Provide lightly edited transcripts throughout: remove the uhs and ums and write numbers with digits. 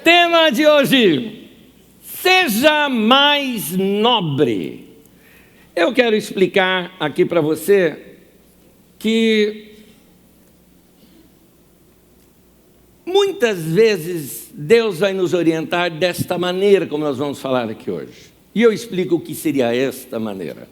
tema de hoje: seja mais nobre. Eu quero explicar aqui para você que muitas vezes Deus vai nos orientar desta maneira, como nós vamos falar aqui hoje. E eu explico o que seria esta maneira.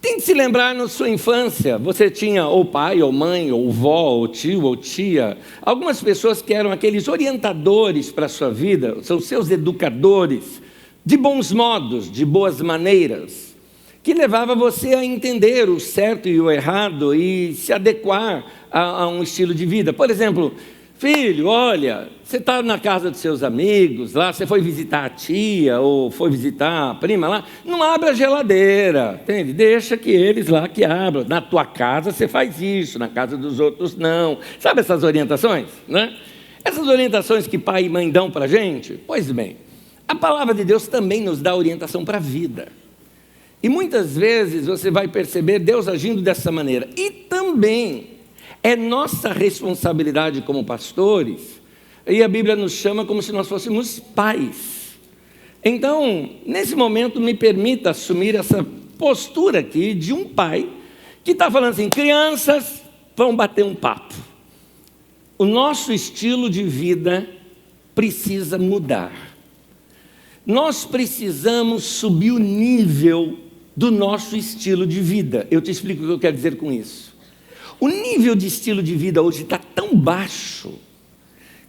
Tente se lembrar na sua infância, você tinha ou pai, ou mãe, ou vó, ou tio, ou tia, algumas pessoas que eram aqueles orientadores para a sua vida, são seus educadores, de bons modos, de boas maneiras, que levava você a entender o certo e o errado e se adequar a um estilo de vida. Por exemplo, filho, olha, você está na casa dos seus amigos, lá você foi visitar a tia ou foi visitar a prima lá, não abra a geladeira, entende? Deixa que eles lá que abram. Na tua casa você faz isso, na casa dos outros não. Sabe essas orientações, né? Essas orientações que pai e mãe dão para a gente? Pois bem, a palavra de Deus também nos dá orientação para a vida. E muitas vezes você vai perceber Deus agindo dessa maneira. E também é nossa responsabilidade como pastores, e a Bíblia nos chama como se nós fôssemos pais. Então, nesse momento, me permita assumir essa postura aqui de um pai que está falando assim: crianças, vão bater um papo. O nosso estilo de vida precisa mudar. Nós precisamos subir o nível do nosso estilo de vida. Eu te explico o que eu quero dizer com isso. O nível de estilo de vida hoje está tão baixo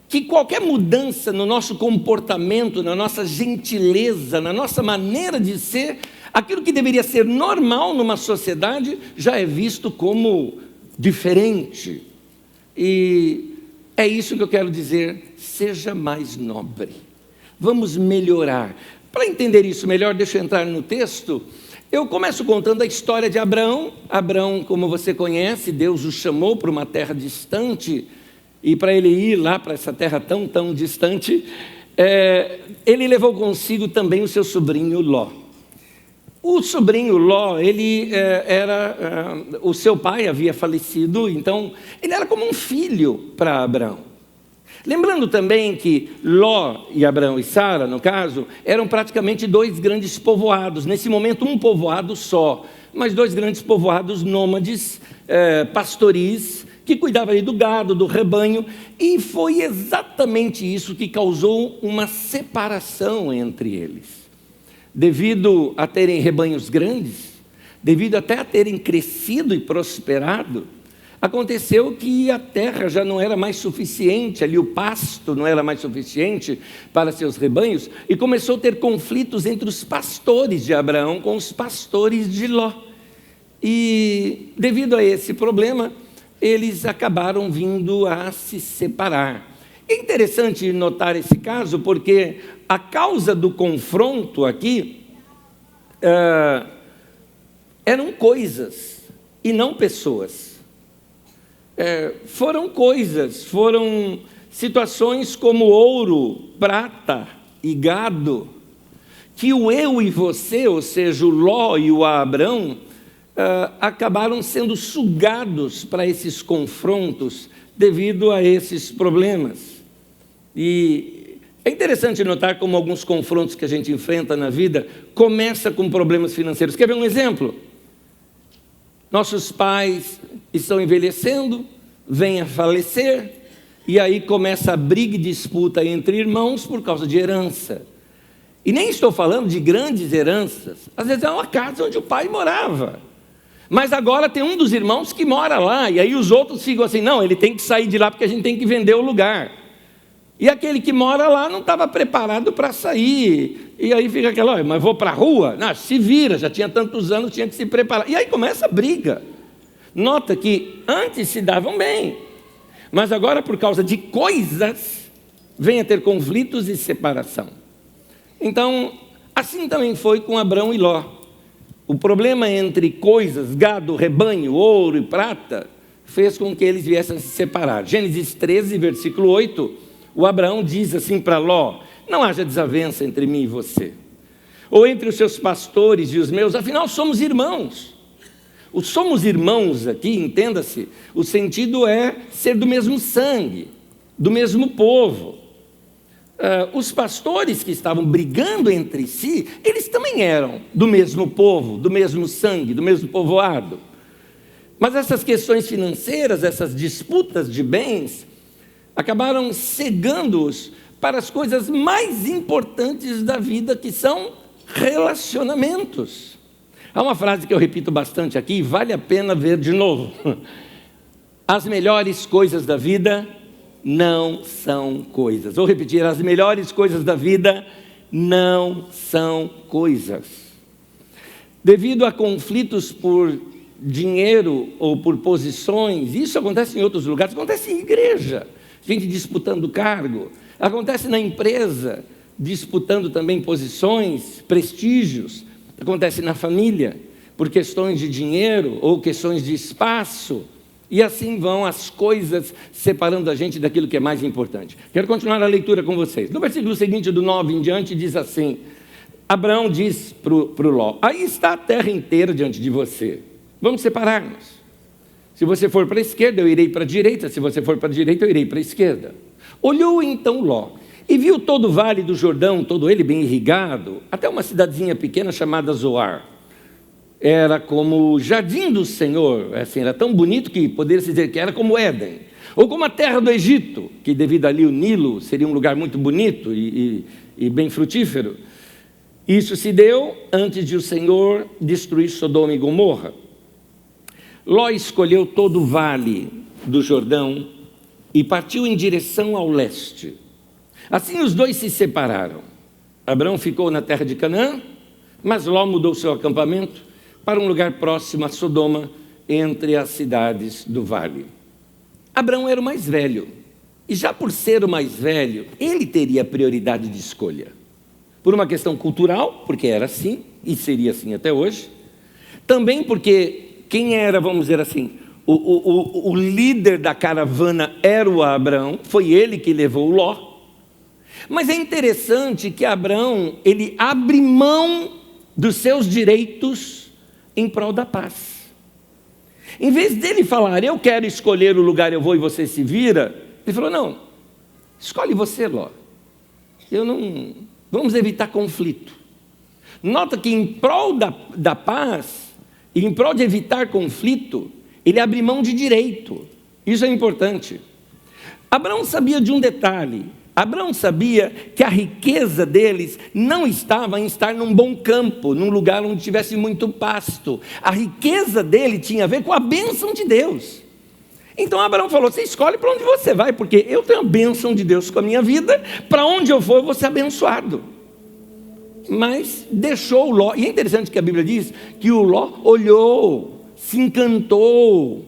que qualquer mudança no nosso comportamento, na nossa gentileza, na nossa maneira de ser, aquilo que deveria ser normal numa sociedade já é visto como diferente. E é isso que eu quero dizer: seja mais nobre. Vamos melhorar. Para entender isso melhor, deixa eu entrar no texto. Eu começo contando a história de Abraão. Abraão, como você conhece, Deus o chamou para uma terra distante, e para ele ir lá para essa terra tão distante, ele levou consigo também o seu sobrinho Ló. O sobrinho Ló, o seu pai havia falecido, então ele era como um filho para Abraão. Lembrando também que Ló e Abraão e Sara, no caso, eram praticamente dois grandes povoados. Nesse momento, um povoado só, mas dois grandes povoados nômades, pastoris, que cuidavam ali do gado, do rebanho. E foi exatamente isso que causou uma separação entre eles. Devido a terem rebanhos grandes, devido até a terem crescido e prosperado, aconteceu que a terra já não era mais suficiente, ali o pasto não era mais suficiente para seus rebanhos, e começou a ter conflitos entre os pastores de Abraão com os pastores de Ló. E devido a esse problema, eles acabaram vindo a se separar. É interessante notar esse caso, porque a causa do confronto aqui eram coisas e não pessoas. Foram coisas, foram situações como ouro, prata e gado, que o eu e você, ou seja, o Ló e o Abrão, acabaram sendo sugados para esses confrontos devido a esses problemas. E é interessante notar como alguns confrontos que a gente enfrenta na vida começam com problemas financeiros. Quer ver um exemplo? Nossos pais estão envelhecendo, vêm a falecer, e aí começa a briga e disputa entre irmãos por causa de herança. E nem estou falando de grandes heranças, às vezes é uma casa onde o pai morava, mas agora tem um dos irmãos que mora lá, e aí os outros ficam assim: não, ele tem que sair de lá porque a gente tem que vender o lugar. E aquele que mora lá não estava preparado para sair. E aí fica aquela: olha, mas vou para a rua? Não, se vira, já tinha tantos anos, tinha que se preparar. E aí começa a briga. Nota que antes se davam bem, mas agora, por causa de coisas, vem a ter conflitos e separação. Então, assim também foi com Abrão e Ló. O problema entre coisas, gado, rebanho, ouro e prata, fez com que eles viessem a se separar. Gênesis 13, versículo 8, o Abraão diz assim para Ló: não haja desavença entre mim e você, ou entre os seus pastores e os meus, afinal somos irmãos. O somos irmãos aqui, entenda-se, o sentido é ser do mesmo sangue. do mesmo povo. Os pastores que estavam brigando entre si, eles também eram do mesmo povo, do mesmo sangue, do mesmo povoado. Mas essas questões financeiras, essas disputas de bens, acabaram cegando-os para as coisas mais importantes da vida, que são relacionamentos. Há uma frase que eu repito bastante aqui, e vale a pena ver de novo. As melhores coisas da vida não são coisas. Vou repetir, as melhores coisas da vida não são coisas. Devido a conflitos por dinheiro ou por posições, isso acontece em outros lugares, acontece em igreja, gente disputando cargo, acontece na empresa, disputando também posições, prestígios, acontece na família, por questões de dinheiro ou questões de espaço, e assim vão as coisas separando a gente daquilo que é mais importante. Quero continuar a leitura com vocês. No versículo seguinte, do 9 em diante, diz assim: Abraão diz para o Ló: aí está a terra inteira diante de você, vamos separar-nos. Se você for para a esquerda, eu irei para a direita, se você for para a direita, eu irei para a esquerda. Olhou então Ló, e viu todo o vale do Jordão, todo ele bem irrigado, até uma cidadezinha pequena chamada Zoar. Era como o jardim do Senhor, assim, era tão bonito que poderia se dizer que era como Éden, ou como a terra do Egito, que devido ali o Nilo seria um lugar muito bonito e bem frutífero. Isso se deu antes de o Senhor destruir Sodoma e Gomorra. Ló escolheu todo o vale do Jordão e partiu em direção ao leste. Assim os dois se separaram. Abraão ficou na terra de Canaã, mas Ló mudou seu acampamento para um lugar próximo a Sodoma, entre as cidades do vale. Abraão era o mais velho, e já por ser o mais velho, ele teria prioridade de escolha. Por uma questão cultural, porque era assim, e seria assim até hoje. Também porque quem era, vamos dizer assim, o líder da caravana era o Abraão, foi ele que levou o Ló. Mas é interessante que Abraão, ele abre mão dos seus direitos em prol da paz. Em vez dele falar, eu quero escolher o lugar, eu vou e você se vira, ele falou, não, escolhe você, Ló. Vamos evitar conflito. Nota que em prol da paz, e em prol de evitar conflito, ele abre mão de direito. Isso é importante. Abraão sabia de um detalhe. Abraão sabia que a riqueza deles não estava em estar num bom campo, num lugar onde tivesse muito pasto. A riqueza dele tinha a ver com a bênção de Deus. Então Abraão falou, você escolhe para onde você vai, porque eu tenho a bênção de Deus com a minha vida, para onde eu for eu vou ser abençoado. Mas deixou o Ló, e é interessante que a Bíblia diz que o Ló olhou, se encantou.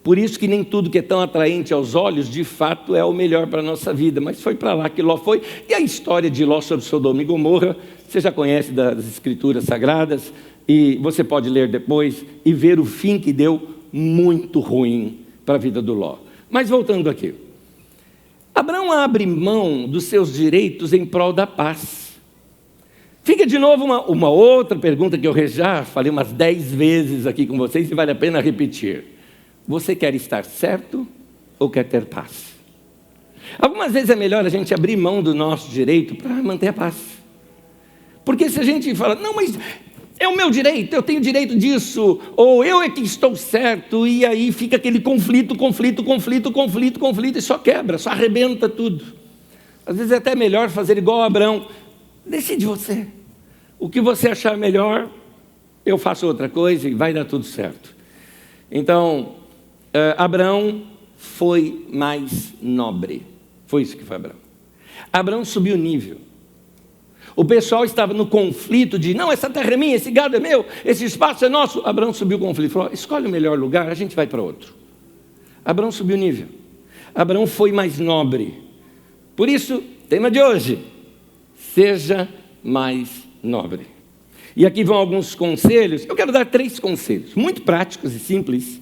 Por isso que nem tudo que é tão atraente aos olhos, de fato, é o melhor para a nossa vida. Mas foi para lá que Ló foi. E a história de Ló sobre Sodoma e Gomorra, você já conhece das Escrituras Sagradas, e você pode ler depois e ver o fim que deu, muito ruim para a vida do Ló. Mas voltando aqui. Abraão abre mão dos seus direitos em prol da paz. Fica de novo uma outra pergunta que eu já falei umas 10 vezes aqui com vocês e vale a pena repetir. Você quer estar certo ou quer ter paz? Algumas vezes é melhor a gente abrir mão do nosso direito para manter a paz. Porque se a gente fala, não, mas é o meu direito, eu tenho direito disso, ou eu é que estou certo, e aí fica aquele conflito, e só quebra, só arrebenta tudo. Às vezes é até melhor fazer igual a Abraão. Decide você. O que você achar melhor, eu faço outra coisa e vai dar tudo certo. Então, Abraão foi mais nobre. Foi isso que foi Abraão. Abraão subiu o nível. O pessoal estava no conflito de, não, essa terra é minha, esse gado é meu, esse espaço é nosso. Abraão subiu o conflito, falou, escolhe o melhor lugar, a gente vai para outro. Abraão subiu o nível. Abraão foi mais nobre. Por isso, tema de hoje, seja mais nobre. E aqui vão alguns conselhos. Eu quero dar 3 conselhos, muito práticos e simples,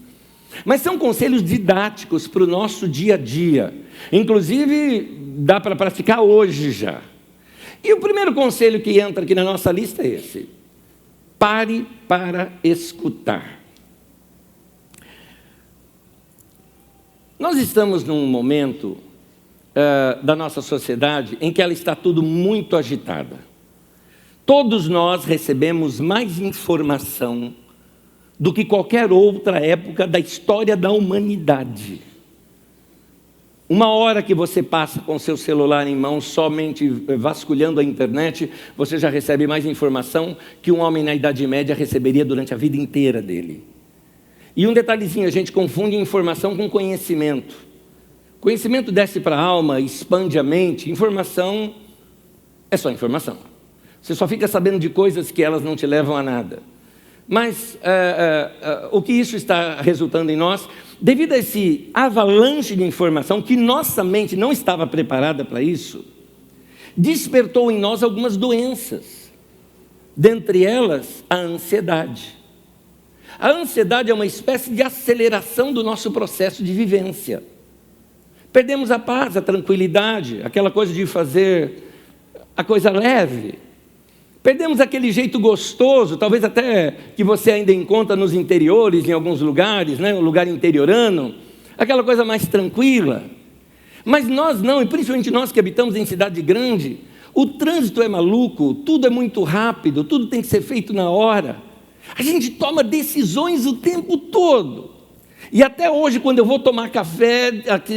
mas são conselhos didáticos para o nosso dia a dia. Inclusive, dá para praticar hoje já. E o primeiro conselho que entra aqui na nossa lista é esse. Pare para escutar. Nós estamos num momento da nossa sociedade em que ela está tudo muito agitada. Todos nós recebemos mais informação do que qualquer outra época da história da humanidade. Uma hora que você passa com seu celular em mão, somente vasculhando a internet, você já recebe mais informação que um homem na Idade Média receberia durante a vida inteira dele. E um detalhezinho, a gente confunde informação com conhecimento. Conhecimento desce para a alma, expande a mente. Informação é só informação. Você só fica sabendo de coisas que elas não te levam a nada. Mas o que isso está resultando em nós, devido a esse avalanche de informação, que nossa mente não estava preparada para isso, despertou em nós algumas doenças. Dentre elas, a ansiedade. A ansiedade é uma espécie de aceleração do nosso processo de vivência. Perdemos a paz, a tranquilidade, aquela coisa de fazer a coisa leve. Perdemos aquele jeito gostoso, talvez até que você ainda encontra nos interiores, em alguns lugares, né? Um lugar interiorano, aquela coisa mais tranquila. Mas nós não, e principalmente nós que habitamos em cidade grande, o trânsito é maluco, tudo é muito rápido, tudo tem que ser feito na hora. A gente toma decisões o tempo todo. E até hoje, quando eu vou tomar café,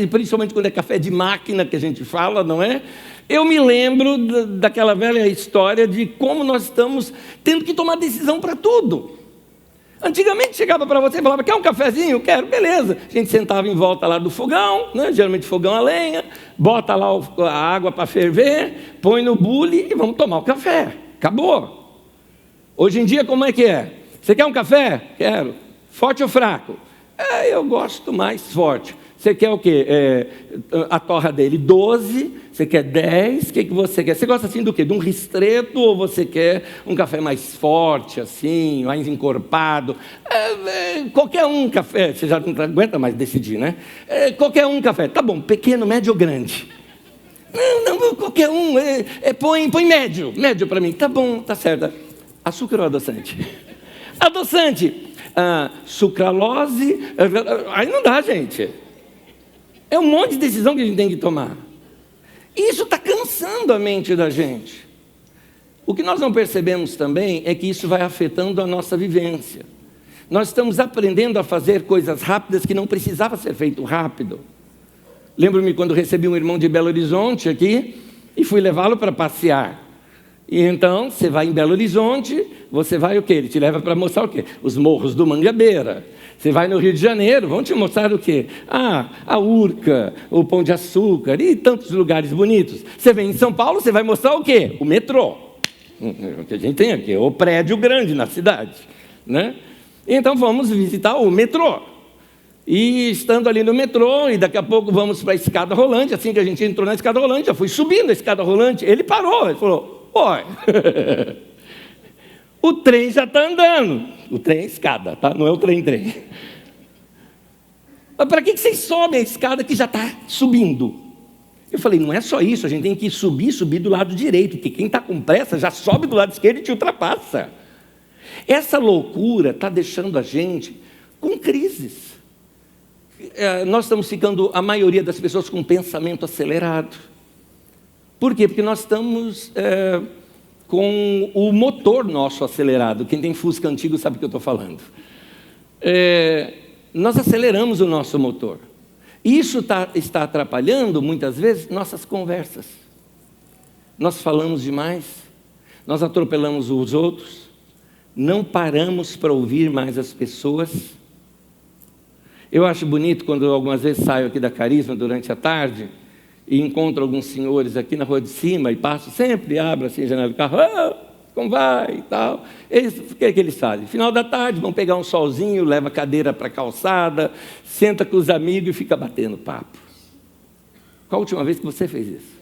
principalmente quando é café de máquina que a gente fala, não é? Eu me lembro daquela velha história de como nós estamos tendo que tomar decisão para tudo. Antigamente chegava para você e falava, quer um cafezinho? Quero, beleza. A gente sentava em volta lá do fogão, né? Geralmente fogão a lenha, bota lá a água para ferver, põe no bule e vamos tomar o café. Acabou. Hoje em dia como é que é? Você quer um café? Quero. Forte ou fraco? Eu gosto mais forte. Você quer o quê? A torra dele 12, você quer 10, o que você quer? Você gosta assim do quê? De um ristreto ou você quer um café mais forte, assim, mais encorpado? Qualquer um café, você já não aguenta mais decidir, né? Qualquer um café, tá bom, pequeno, médio ou grande? Não, qualquer um, põe médio para mim, tá bom, tá certo. Açúcar ou adoçante? Adoçante, sucralose, aí não dá, gente. É um monte de decisão que a gente tem que tomar. E isso está cansando a mente da gente. O que nós não percebemos também é que isso vai afetando a nossa vivência. Nós estamos aprendendo a fazer coisas rápidas que não precisava ser feito rápido. Lembro-me quando recebi um irmão de Belo Horizonte aqui e fui levá-lo para passear. E então, você vai em Belo Horizonte, você vai o quê? Ele te leva para mostrar o quê? Os morros do Mangabeira. Você vai no Rio de Janeiro, vão te mostrar o quê? A Urca, o Pão de Açúcar e tantos lugares bonitos. Você vem em São Paulo, você vai mostrar o quê? O metrô. O que a gente tem aqui, o prédio grande na cidade, né? Então vamos visitar o metrô. E estando ali no metrô, e daqui a pouco vamos para a escada rolante. Assim que a gente entrou na escada rolante, já fui subindo a escada rolante. Ele parou, ele falou, oi, o trem já está andando. O trem é escada, tá? Não é o trem. Mas para que vocês sobem a escada que já está subindo? Eu falei, não é só isso, a gente tem que subir do lado direito, porque quem está com pressa já sobe do lado esquerdo e te ultrapassa. Essa loucura está deixando a gente com crises. Nós estamos ficando, a maioria das pessoas, com um pensamento acelerado. Por quê? Porque nós estamos com o motor nosso acelerado. Quem tem Fusca antigo sabe o que eu estou falando. Nós aceleramos o nosso motor. E isso está atrapalhando, muitas vezes, nossas conversas. Nós falamos demais, nós atropelamos os outros, não paramos para ouvir mais as pessoas. Eu acho bonito quando algumas vezes saio aqui da Carisma durante a tarde e encontro alguns senhores aqui na rua de cima e passo, sempre abro assim a janela do carro, como vai e tal. O que eles fazem? Final da tarde, vão pegar um solzinho, leva a cadeira para a calçada, senta com os amigos e fica batendo papo. Qual a última vez que você fez isso?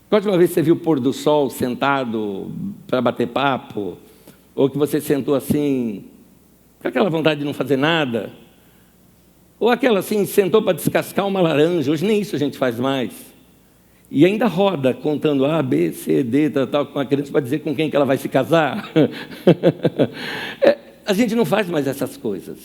Qual a última vez que você viu o pôr do sol sentado para bater papo? Ou que você sentou assim, com aquela vontade de não fazer nada? Ou aquela assim, sentou para descascar uma laranja, hoje nem isso a gente faz mais. E ainda roda, contando A, B, C, D, tal, com a criança para dizer com quem que ela vai se casar. A gente não faz mais essas coisas.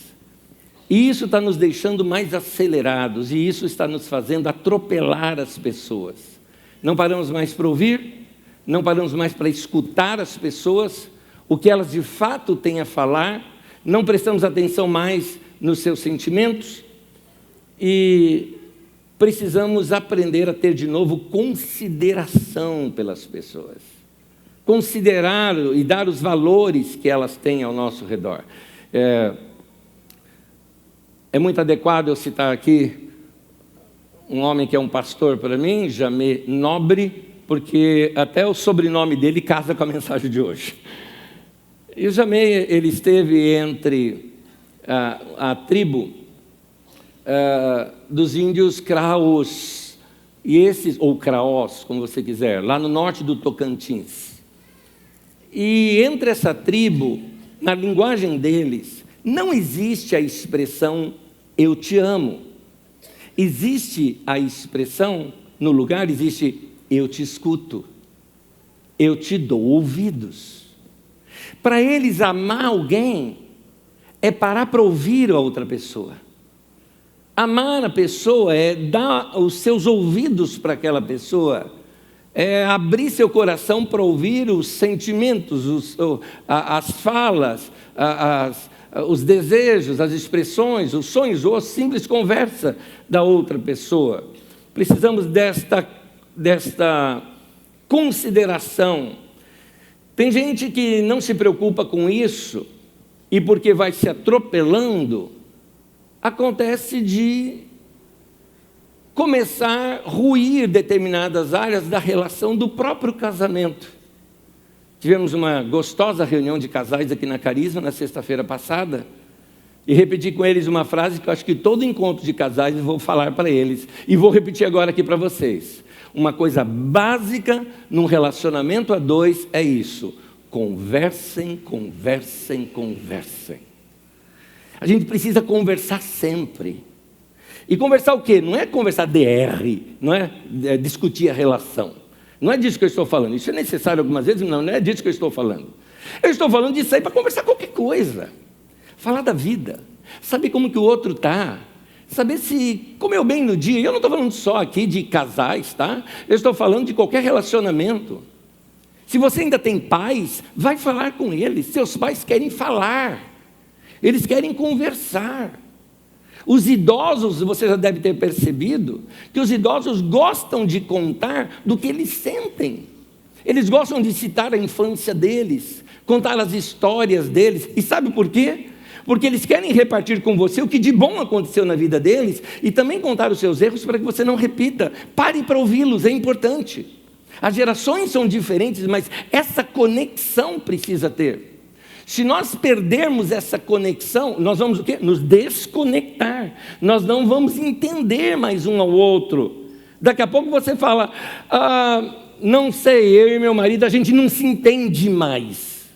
E isso está nos deixando mais acelerados, e isso está nos fazendo atropelar as pessoas. Não paramos mais para ouvir, não paramos mais para escutar as pessoas, o que elas de fato têm a falar, não prestamos atenção mais nos seus sentimentos, e precisamos aprender a ter de novo consideração pelas pessoas. Considerar e dar os valores que elas têm ao nosso redor. É muito adequado eu citar aqui um homem que é um pastor para mim, Jamé Nobre, porque até o sobrenome dele casa com a mensagem de hoje. E o Jamé, ele esteve entre a tribo dos índios Craos, e esses, ou Craós, como você quiser, lá no norte do Tocantins. E entre essa tribo, na linguagem deles, não existe a expressão eu te amo. Existe a expressão, no lugar existe eu te escuto, eu te dou ouvidos. Para eles, amar alguém é parar para ouvir a outra pessoa. Amar a pessoa é dar os seus ouvidos para aquela pessoa, é abrir seu coração para ouvir os sentimentos, as falas, os desejos, as expressões, os sonhos ou a simples conversa da outra pessoa. Precisamos desta consideração. Tem gente que não se preocupa com isso e porque vai se atropelando, acontece de começar a ruir determinadas áreas da relação do próprio casamento. Tivemos uma gostosa reunião de casais aqui na Carisma na sexta-feira passada e repeti com eles uma frase que eu acho que todo encontro de casais eu vou falar para eles e vou repetir agora aqui para vocês. Uma coisa básica num relacionamento a dois é isso: conversem, conversem, conversem. A gente precisa conversar sempre. E conversar o quê? Não é conversar DR, não é discutir a relação. Não é disso que eu estou falando. Isso é necessário algumas vezes, não é disso que eu estou falando. Eu estou falando de sair para conversar qualquer coisa. Falar da vida. Saber como que o outro está. Saber se comeu bem no dia. Eu não estou falando só aqui de casais, tá? Eu estou falando de qualquer relacionamento. Se você ainda tem pais, vai falar com eles. Seus pais querem falar. Eles querem conversar. Os idosos, você já deve ter percebido, que os idosos gostam de contar do que eles sentem. Eles gostam de citar a infância deles, contar as histórias deles. E sabe por quê? Porque eles querem repartir com você o que de bom aconteceu na vida deles e também contar os seus erros para que você não repita. Pare para ouvi-los, é importante. As gerações são diferentes, mas essa conexão precisa ter. Se nós perdermos essa conexão, nós vamos o quê? Nos desconectar. Nós não vamos entender mais um ao outro. Daqui a pouco você fala, não sei, eu e meu marido, a gente não se entende mais.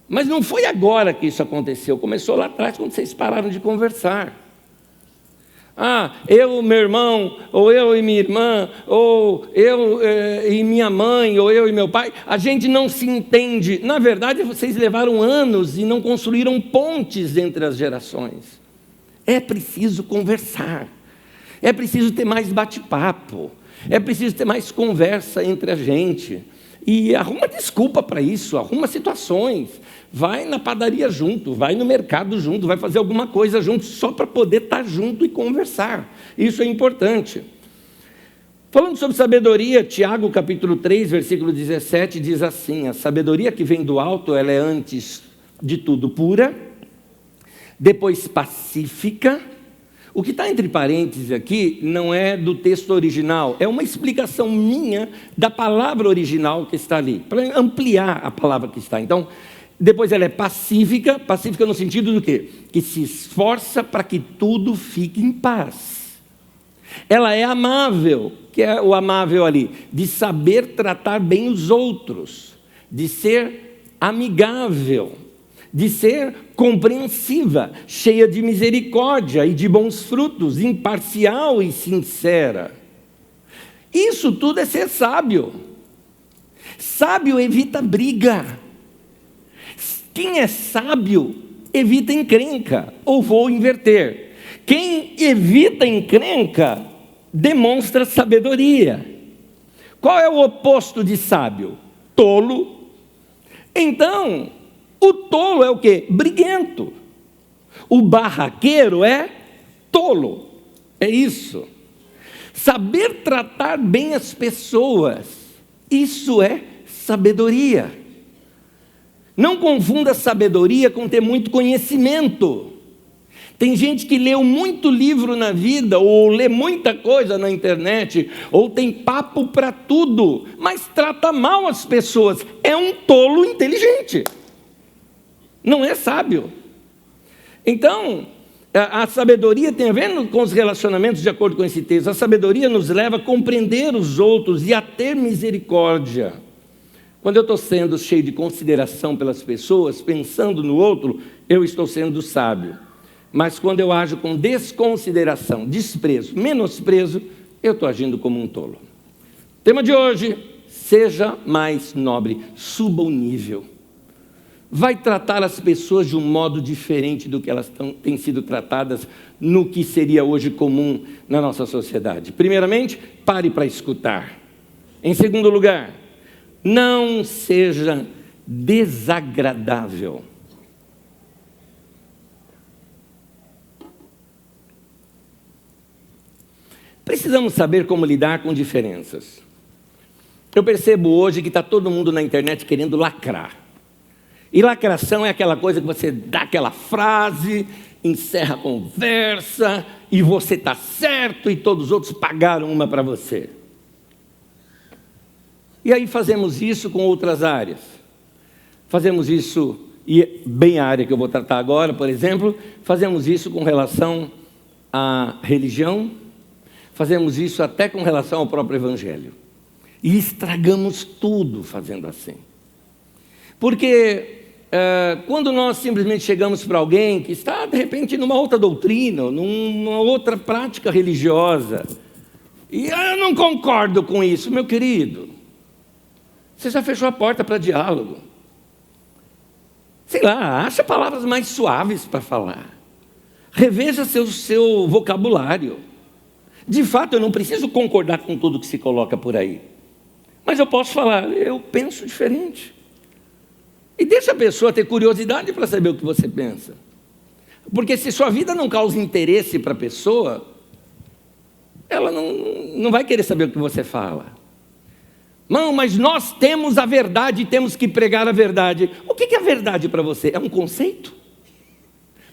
Mas não foi agora que isso aconteceu, começou lá atrás, quando vocês pararam de conversar. Eu, meu irmão, ou eu e minha irmã, ou eu e minha mãe, ou eu e meu pai, a gente não se entende. Na verdade, vocês levaram anos e não construíram pontes entre as gerações. É preciso conversar, é preciso ter mais bate-papo, é preciso ter mais conversa entre a gente. E arruma desculpa para isso, arruma situações. Vai na padaria junto, vai no mercado junto, vai fazer alguma coisa junto, só para poder estar junto e conversar. Isso é importante. Falando sobre sabedoria, Tiago capítulo 3, versículo 17, diz assim: a sabedoria que vem do alto, ela é antes de tudo pura, depois pacífica. O que está entre parênteses aqui não é do texto original, é uma explicação minha da palavra original que está ali, para ampliar a palavra que está. Então, depois ela é pacífica, pacífica no sentido do quê? Que se esforça para que tudo fique em paz. Ela é amável, que é o amável ali, de saber tratar bem os outros, de ser amigável, de ser compreensiva, cheia de misericórdia e de bons frutos, imparcial e sincera. Isso tudo é ser sábio. Sábio evita briga. Quem é sábio evita encrenca, ou vou inverter. que evita encrenca demonstra sabedoria. Qual é o oposto de sábio? Tolo. Então, o tolo é o quê? Briguento. O barraqueiro é tolo. É isso. Saber tratar bem as pessoas, isso é sabedoria. Não confunda sabedoria com ter muito conhecimento. Tem gente que leu muito livro na vida, ou lê muita coisa na internet, ou tem papo para tudo, mas trata mal as pessoas. É um tolo inteligente. Não é sábio. Então, a sabedoria tem a ver com os relacionamentos, de acordo com esse texto. A sabedoria nos leva a compreender os outros e a ter misericórdia. Quando eu estou sendo cheio de consideração pelas pessoas, pensando no outro, eu estou sendo sábio. Mas quando eu ajo com desconsideração, desprezo, menosprezo, eu estou agindo como um tolo. Tema de hoje: seja mais nobre, suba o nível. Vai tratar as pessoas de um modo diferente do que elas têm sido tratadas no que seria hoje comum na nossa sociedade. Primeiramente, pare para escutar. Em segundo lugar, não seja desagradável. Precisamos saber como lidar com diferenças. Eu percebo hoje que está todo mundo na internet querendo lacrar. E lacração é aquela coisa que você dá aquela frase, encerra a conversa, e você está certo e todos os outros pagaram uma para você. E aí fazemos isso com outras áreas. Fazemos isso, e bem a área que eu vou tratar agora, por exemplo, fazemos isso com relação à religião, fazemos isso até com relação ao próprio Evangelho. E estragamos tudo fazendo assim. Porque quando nós simplesmente chegamos para alguém que está, de repente, numa outra doutrina, numa outra prática religiosa, e eu não concordo com isso, meu querido, você já fechou a porta para diálogo. Sei lá, acha palavras mais suaves para falar. Reveja seu vocabulário. De fato, eu não preciso concordar com tudo que se coloca por aí. Mas eu posso falar, eu penso diferente. E deixa a pessoa ter curiosidade para saber o que você pensa. Porque se sua vida não causa interesse para a pessoa, ela não vai querer saber o que você fala. Não, mas nós temos a verdade e temos que pregar a verdade. O que é a verdade para você? É um conceito?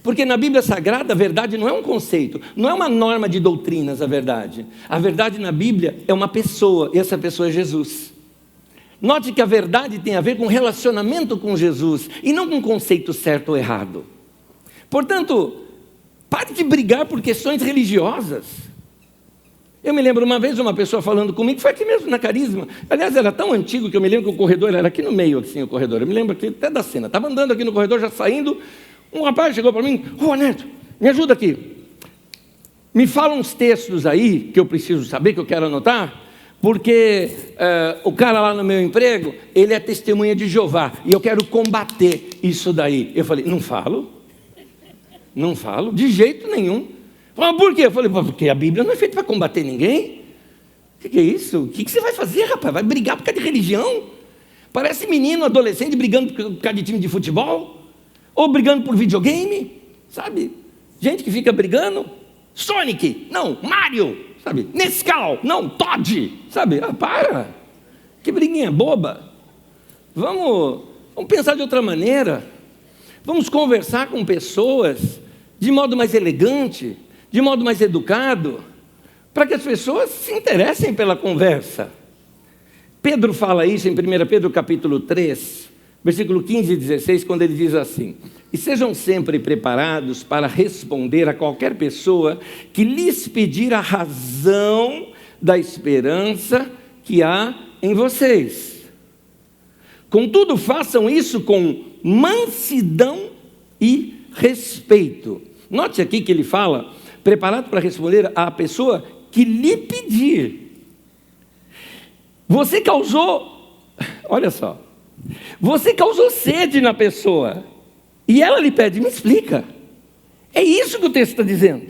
Porque na Bíblia Sagrada a verdade não é um conceito, não é uma norma de doutrinas a verdade. A verdade na Bíblia é uma pessoa, e essa pessoa é Jesus. Note que a verdade tem a ver com relacionamento com Jesus, e não com um conceito certo ou errado. Portanto, pare de brigar por questões religiosas. Eu me lembro uma vez uma pessoa falando comigo, foi aqui mesmo na Carisma. Aliás, era tão antigo que eu me lembro que o corredor era aqui no meio, assim, o corredor. Eu me lembro até da cena, estava andando aqui no corredor, já saindo. Um rapaz chegou para mim: ô Neto, me ajuda aqui. Me fala uns textos aí que eu preciso saber, que eu quero anotar, porque o cara lá no meu emprego, ele é testemunha de Jeová, e eu quero combater isso daí. Eu falei: não falo, de jeito nenhum. Falei: por quê? Eu falei: porque a Bíblia não é feita para combater ninguém. O que é isso? O que você vai fazer, rapaz? Vai brigar por causa de religião? Parece menino, adolescente, brigando por causa de time de futebol. Ou brigando por videogame, sabe? Gente que fica brigando. Sonic, não, Mario, sabe? Nescau, não, Todd, sabe? Para, que briguinha boba. Vamos pensar de outra maneira. Vamos conversar com pessoas de modo mais elegante, de modo mais educado, para que as pessoas se interessem pela conversa. Pedro fala isso em 1 Pedro capítulo 3, versículo 15 e 16, quando ele diz assim: e sejam sempre preparados para responder a qualquer pessoa que lhes pedir a razão da esperança que há em vocês. Contudo, façam isso com mansidão e respeito. Note aqui que ele fala, preparado para responder à pessoa que lhe pedir. Você causou, olha só, você causou sede na pessoa, e ela lhe pede: me explica. É isso que o texto está dizendo.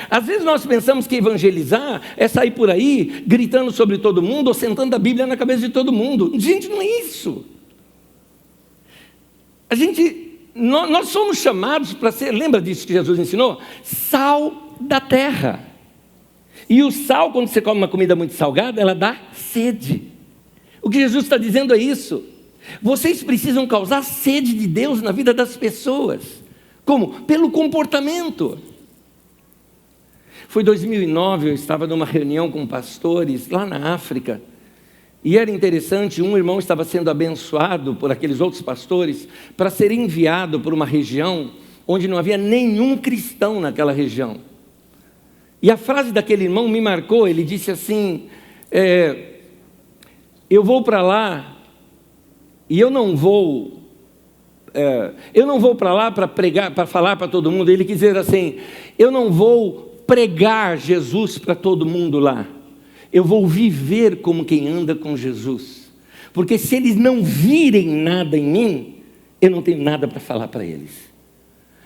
Às vezes nós pensamos que evangelizar é sair por aí gritando sobre todo mundo ou sentando a Bíblia na cabeça de todo mundo. Gente, não é isso. Nós somos chamados para ser, lembra disso que Jesus ensinou? Sal da terra. E o sal, quando você come uma comida muito salgada, ela dá sede. O que Jesus está dizendo é isso. Vocês precisam causar sede de Deus na vida das pessoas. Como? Pelo comportamento. Foi 2009, eu estava numa reunião com pastores lá na África. E era interessante, um irmão estava sendo abençoado por aqueles outros pastores para ser enviado para uma região onde não havia nenhum cristão naquela região. E a frase daquele irmão me marcou. Ele disse assim, eu vou para lá e eu não vou para lá para pregar, para falar para todo mundo. Ele quis dizer assim, eu não vou pregar Jesus para todo mundo lá. Eu vou viver como quem anda com Jesus. Porque se eles não virem nada em mim, eu não tenho nada para falar para eles.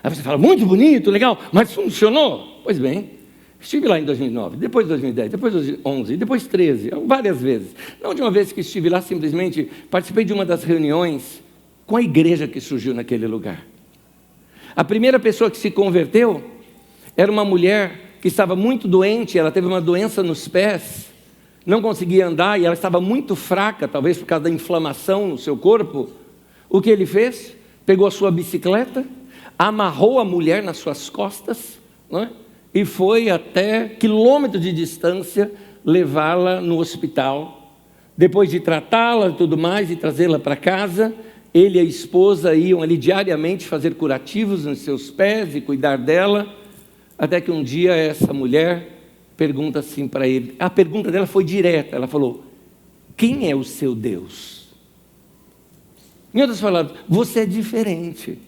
Aí você fala, muito bonito, legal, mas funcionou? Pois bem, estive lá em 2009, depois 2010, depois 2011, depois 2013, várias vezes. Na última vez que estive lá, simplesmente participei de uma das reuniões com a igreja que surgiu naquele lugar. A primeira pessoa que se converteu era uma mulher que estava muito doente, ela teve uma doença nos pés, não conseguia andar e ela estava muito fraca, talvez por causa da inflamação no seu corpo. O que ele fez? Pegou a sua bicicleta, amarrou a mulher nas suas costas, não é? E foi até quilômetros de distância levá-la no hospital. Depois de tratá-la e tudo mais e trazê-la para casa, ele e a esposa iam ali diariamente fazer curativos nos seus pés e cuidar dela, até que um dia essa mulher pergunta assim para ele, a pergunta dela foi direta, ela falou, quem é o seu Deus? Em outras palavras, você é diferente.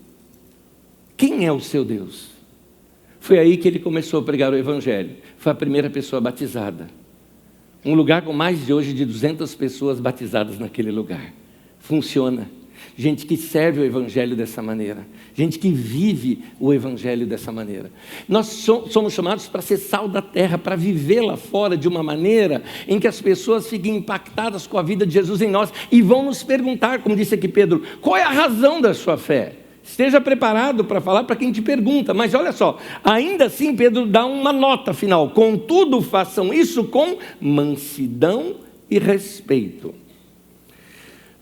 Quem é o seu Deus? Foi aí que ele começou a pregar o Evangelho. Foi a primeira pessoa batizada. Um lugar com mais de hoje de 200 pessoas batizadas naquele lugar. Funciona. Gente que serve o Evangelho dessa maneira. Gente que vive o Evangelho dessa maneira. Nós somos chamados para ser sal da terra, para viver lá fora de uma maneira em que as pessoas fiquem impactadas com a vida de Jesus em nós e vão nos perguntar, como disse aqui Pedro, qual é a razão da sua fé? Esteja preparado para falar para quem te pergunta. Mas olha só, ainda assim Pedro dá uma nota final. Contudo, façam isso com mansidão e respeito.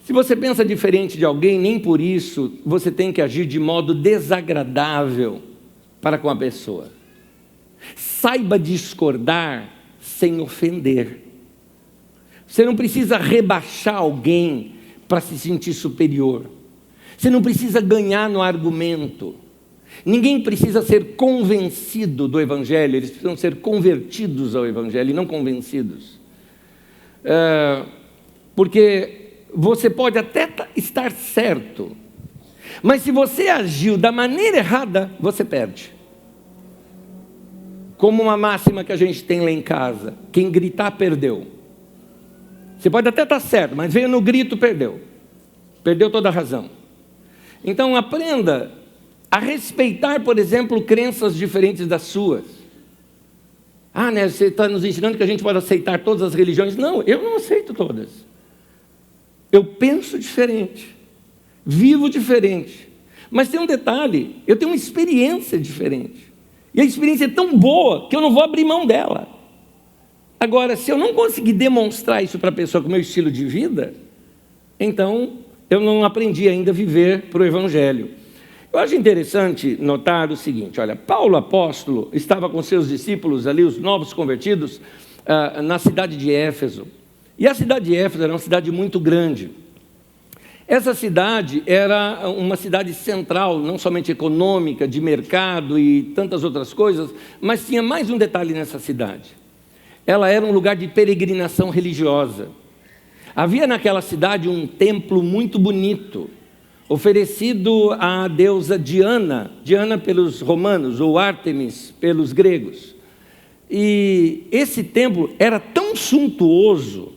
Se você pensa diferente de alguém, nem por isso você tem que agir de modo desagradável para com a pessoa. Saiba discordar sem ofender. Você não precisa rebaixar alguém para se sentir superior. Você não precisa ganhar no argumento. Ninguém precisa ser convencido do Evangelho, eles precisam ser convertidos ao Evangelho e não convencidos. Porque você pode até estar certo, mas se você agiu da maneira errada, você perde. Como uma máxima que a gente tem lá em casa, quem gritar perdeu. Você pode até estar certo, mas veio no grito, perdeu. Perdeu toda a razão. Então aprenda a respeitar, por exemplo, crenças diferentes das suas. Você está nos ensinando que a gente pode aceitar todas as religiões. Não, eu não aceito todas. Eu penso diferente, vivo diferente. Mas tem um detalhe, eu tenho uma experiência diferente. E a experiência é tão boa que eu não vou abrir mão dela. Agora, se eu não conseguir demonstrar isso para a pessoa com o meu estilo de vida, então eu não aprendi ainda a viver para o Evangelho. Eu acho interessante notar o seguinte, olha, Paulo apóstolo estava com seus discípulos ali, os novos convertidos, na cidade de Éfeso. E a cidade de Éfeso era uma cidade muito grande. Essa cidade era uma cidade central, não somente econômica, de mercado e tantas outras coisas, mas tinha mais um detalhe nessa cidade. Ela era um lugar de peregrinação religiosa. Havia naquela cidade um templo muito bonito, oferecido à deusa Diana, Diana pelos romanos, ou Ártemis pelos gregos. E esse templo era tão suntuoso,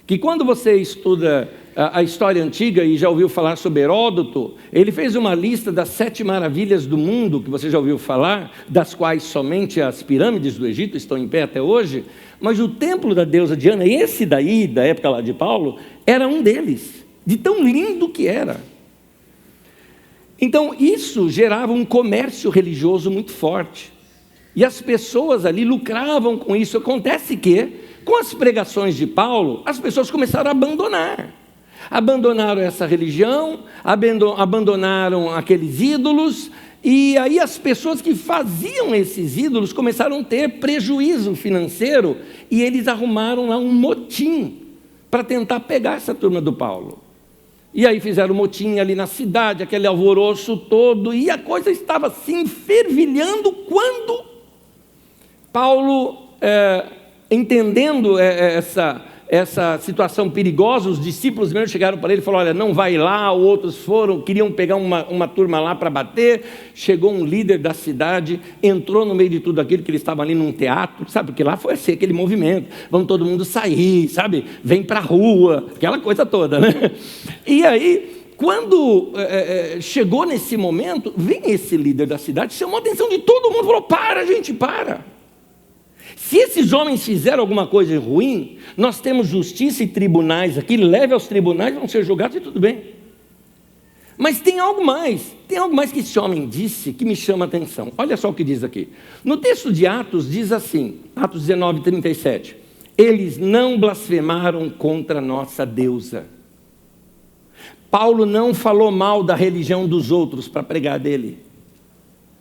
que quando você estuda a história antiga e já ouviu falar sobre Heródoto, ele fez uma lista das 7 maravilhas do mundo, que você já ouviu falar, das quais somente as pirâmides do Egito estão em pé até hoje, mas o templo da deusa Diana, esse daí, da época lá de Paulo, era um deles, de tão lindo que era. Então isso gerava um comércio religioso muito forte, e as pessoas ali lucravam com isso. Acontece que, com as pregações de Paulo, as pessoas começaram a abandonaram essa religião, abandonaram aqueles ídolos, e aí as pessoas que faziam esses ídolos começaram a ter prejuízo financeiro, e eles arrumaram lá um motim para tentar pegar essa turma do Paulo. E aí fizeram motim ali na cidade, aquele alvoroço todo, e a coisa estava assim fervilhando, quando Paulo, entendendo essa situação perigosa, os discípulos mesmo chegaram para ele e falaram: olha, não vai lá. Outros queriam pegar uma turma lá para bater. Chegou um líder da cidade, entrou no meio de tudo aquilo, que eles estavam ali num teatro, sabe, porque lá foi assim, aquele movimento, vamos todo mundo sair, sabe, vem para a rua, aquela coisa toda, né? E aí, quando chegou nesse momento, vem esse líder da cidade, chamou a atenção de todo mundo, falou: para, gente, para. Se esses homens fizeram alguma coisa ruim, nós temos justiça e tribunais aqui, leve aos tribunais, vão ser julgados e tudo bem. Mas tem algo mais que esse homem disse que me chama a atenção. Olha só o que diz aqui. No texto de Atos diz assim, Atos 19, 37, eles não blasfemaram contra a nossa deusa. Paulo não falou mal da religião dos outros para pregar dele.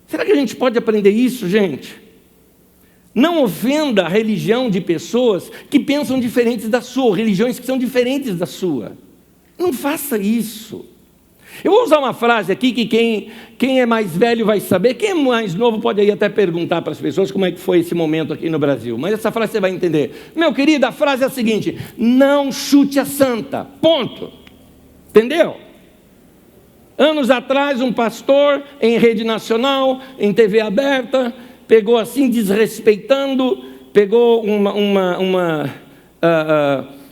Será que a gente pode aprender isso, gente? Não ofenda a religião de pessoas que pensam diferentes da sua, ou religiões que são diferentes da sua. Não faça isso. Eu vou usar uma frase aqui que quem é mais velho vai saber, quem é mais novo pode aí até perguntar para as pessoas como é que foi esse momento aqui no Brasil. Mas essa frase você vai entender. Meu querido, a frase é a seguinte: não chute a santa, ponto. Entendeu? Anos atrás, um pastor em rede nacional, em TV aberta, pegou assim, desrespeitando, pegou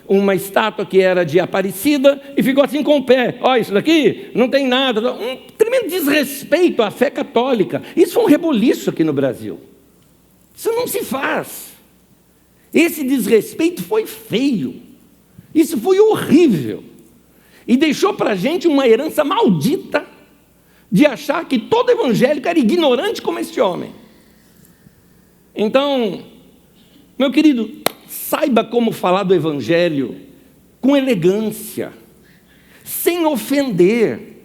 uma estátua que era de Aparecida e ficou assim com o pé. Olha, isso daqui não tem nada. Um tremendo desrespeito à fé católica. Isso foi um reboliço aqui no Brasil. Isso não se faz. Esse desrespeito foi feio. Isso foi horrível. E deixou para a gente uma herança maldita de achar que todo evangélico era ignorante como esse homem. Então, meu querido, saiba como falar do Evangelho com elegância, sem ofender.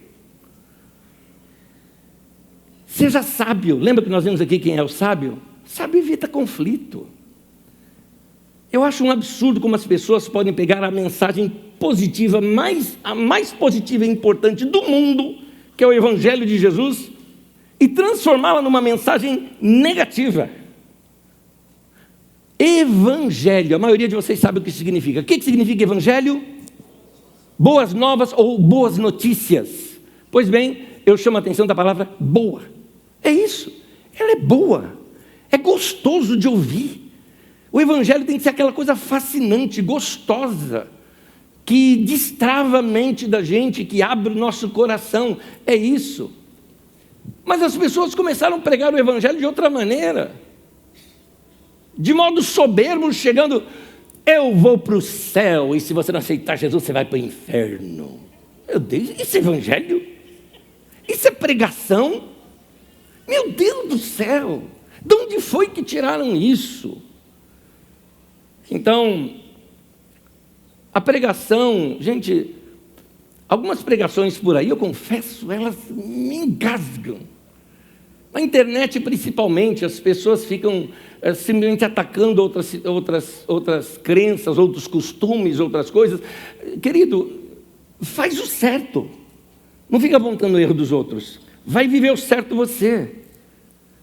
Seja sábio. Lembra que nós vimos aqui quem é o sábio? Sábio evita conflito. Eu acho um absurdo como as pessoas podem pegar a mensagem positiva, a mais positiva e importante do mundo, que é o Evangelho de Jesus, e transformá-la numa mensagem negativa. Evangelho, a maioria de vocês sabe o que significa. O que significa evangelho? Boas novas ou boas notícias. Pois bem, eu chamo a atenção da palavra boa. É isso, ela é boa, é gostoso de ouvir. O evangelho tem que ser aquela coisa fascinante, gostosa, que destrava a mente da gente, que abre o nosso coração. É isso. Mas as pessoas começaram a pregar o evangelho de outra maneira, de modo soberbo, chegando: eu vou para o céu, e se você não aceitar Jesus, você vai para o inferno. Meu Deus, isso é evangelho? Isso é pregação? Meu Deus do céu, de onde foi que tiraram isso? Então, a pregação, gente, algumas pregações por aí, eu confesso, elas me engasgam. Na internet, principalmente, as pessoas ficam simplesmente atacando outras crenças, outros costumes, outras coisas. Querido, faz o certo. Não fica apontando o erro dos outros. Vai viver o certo você.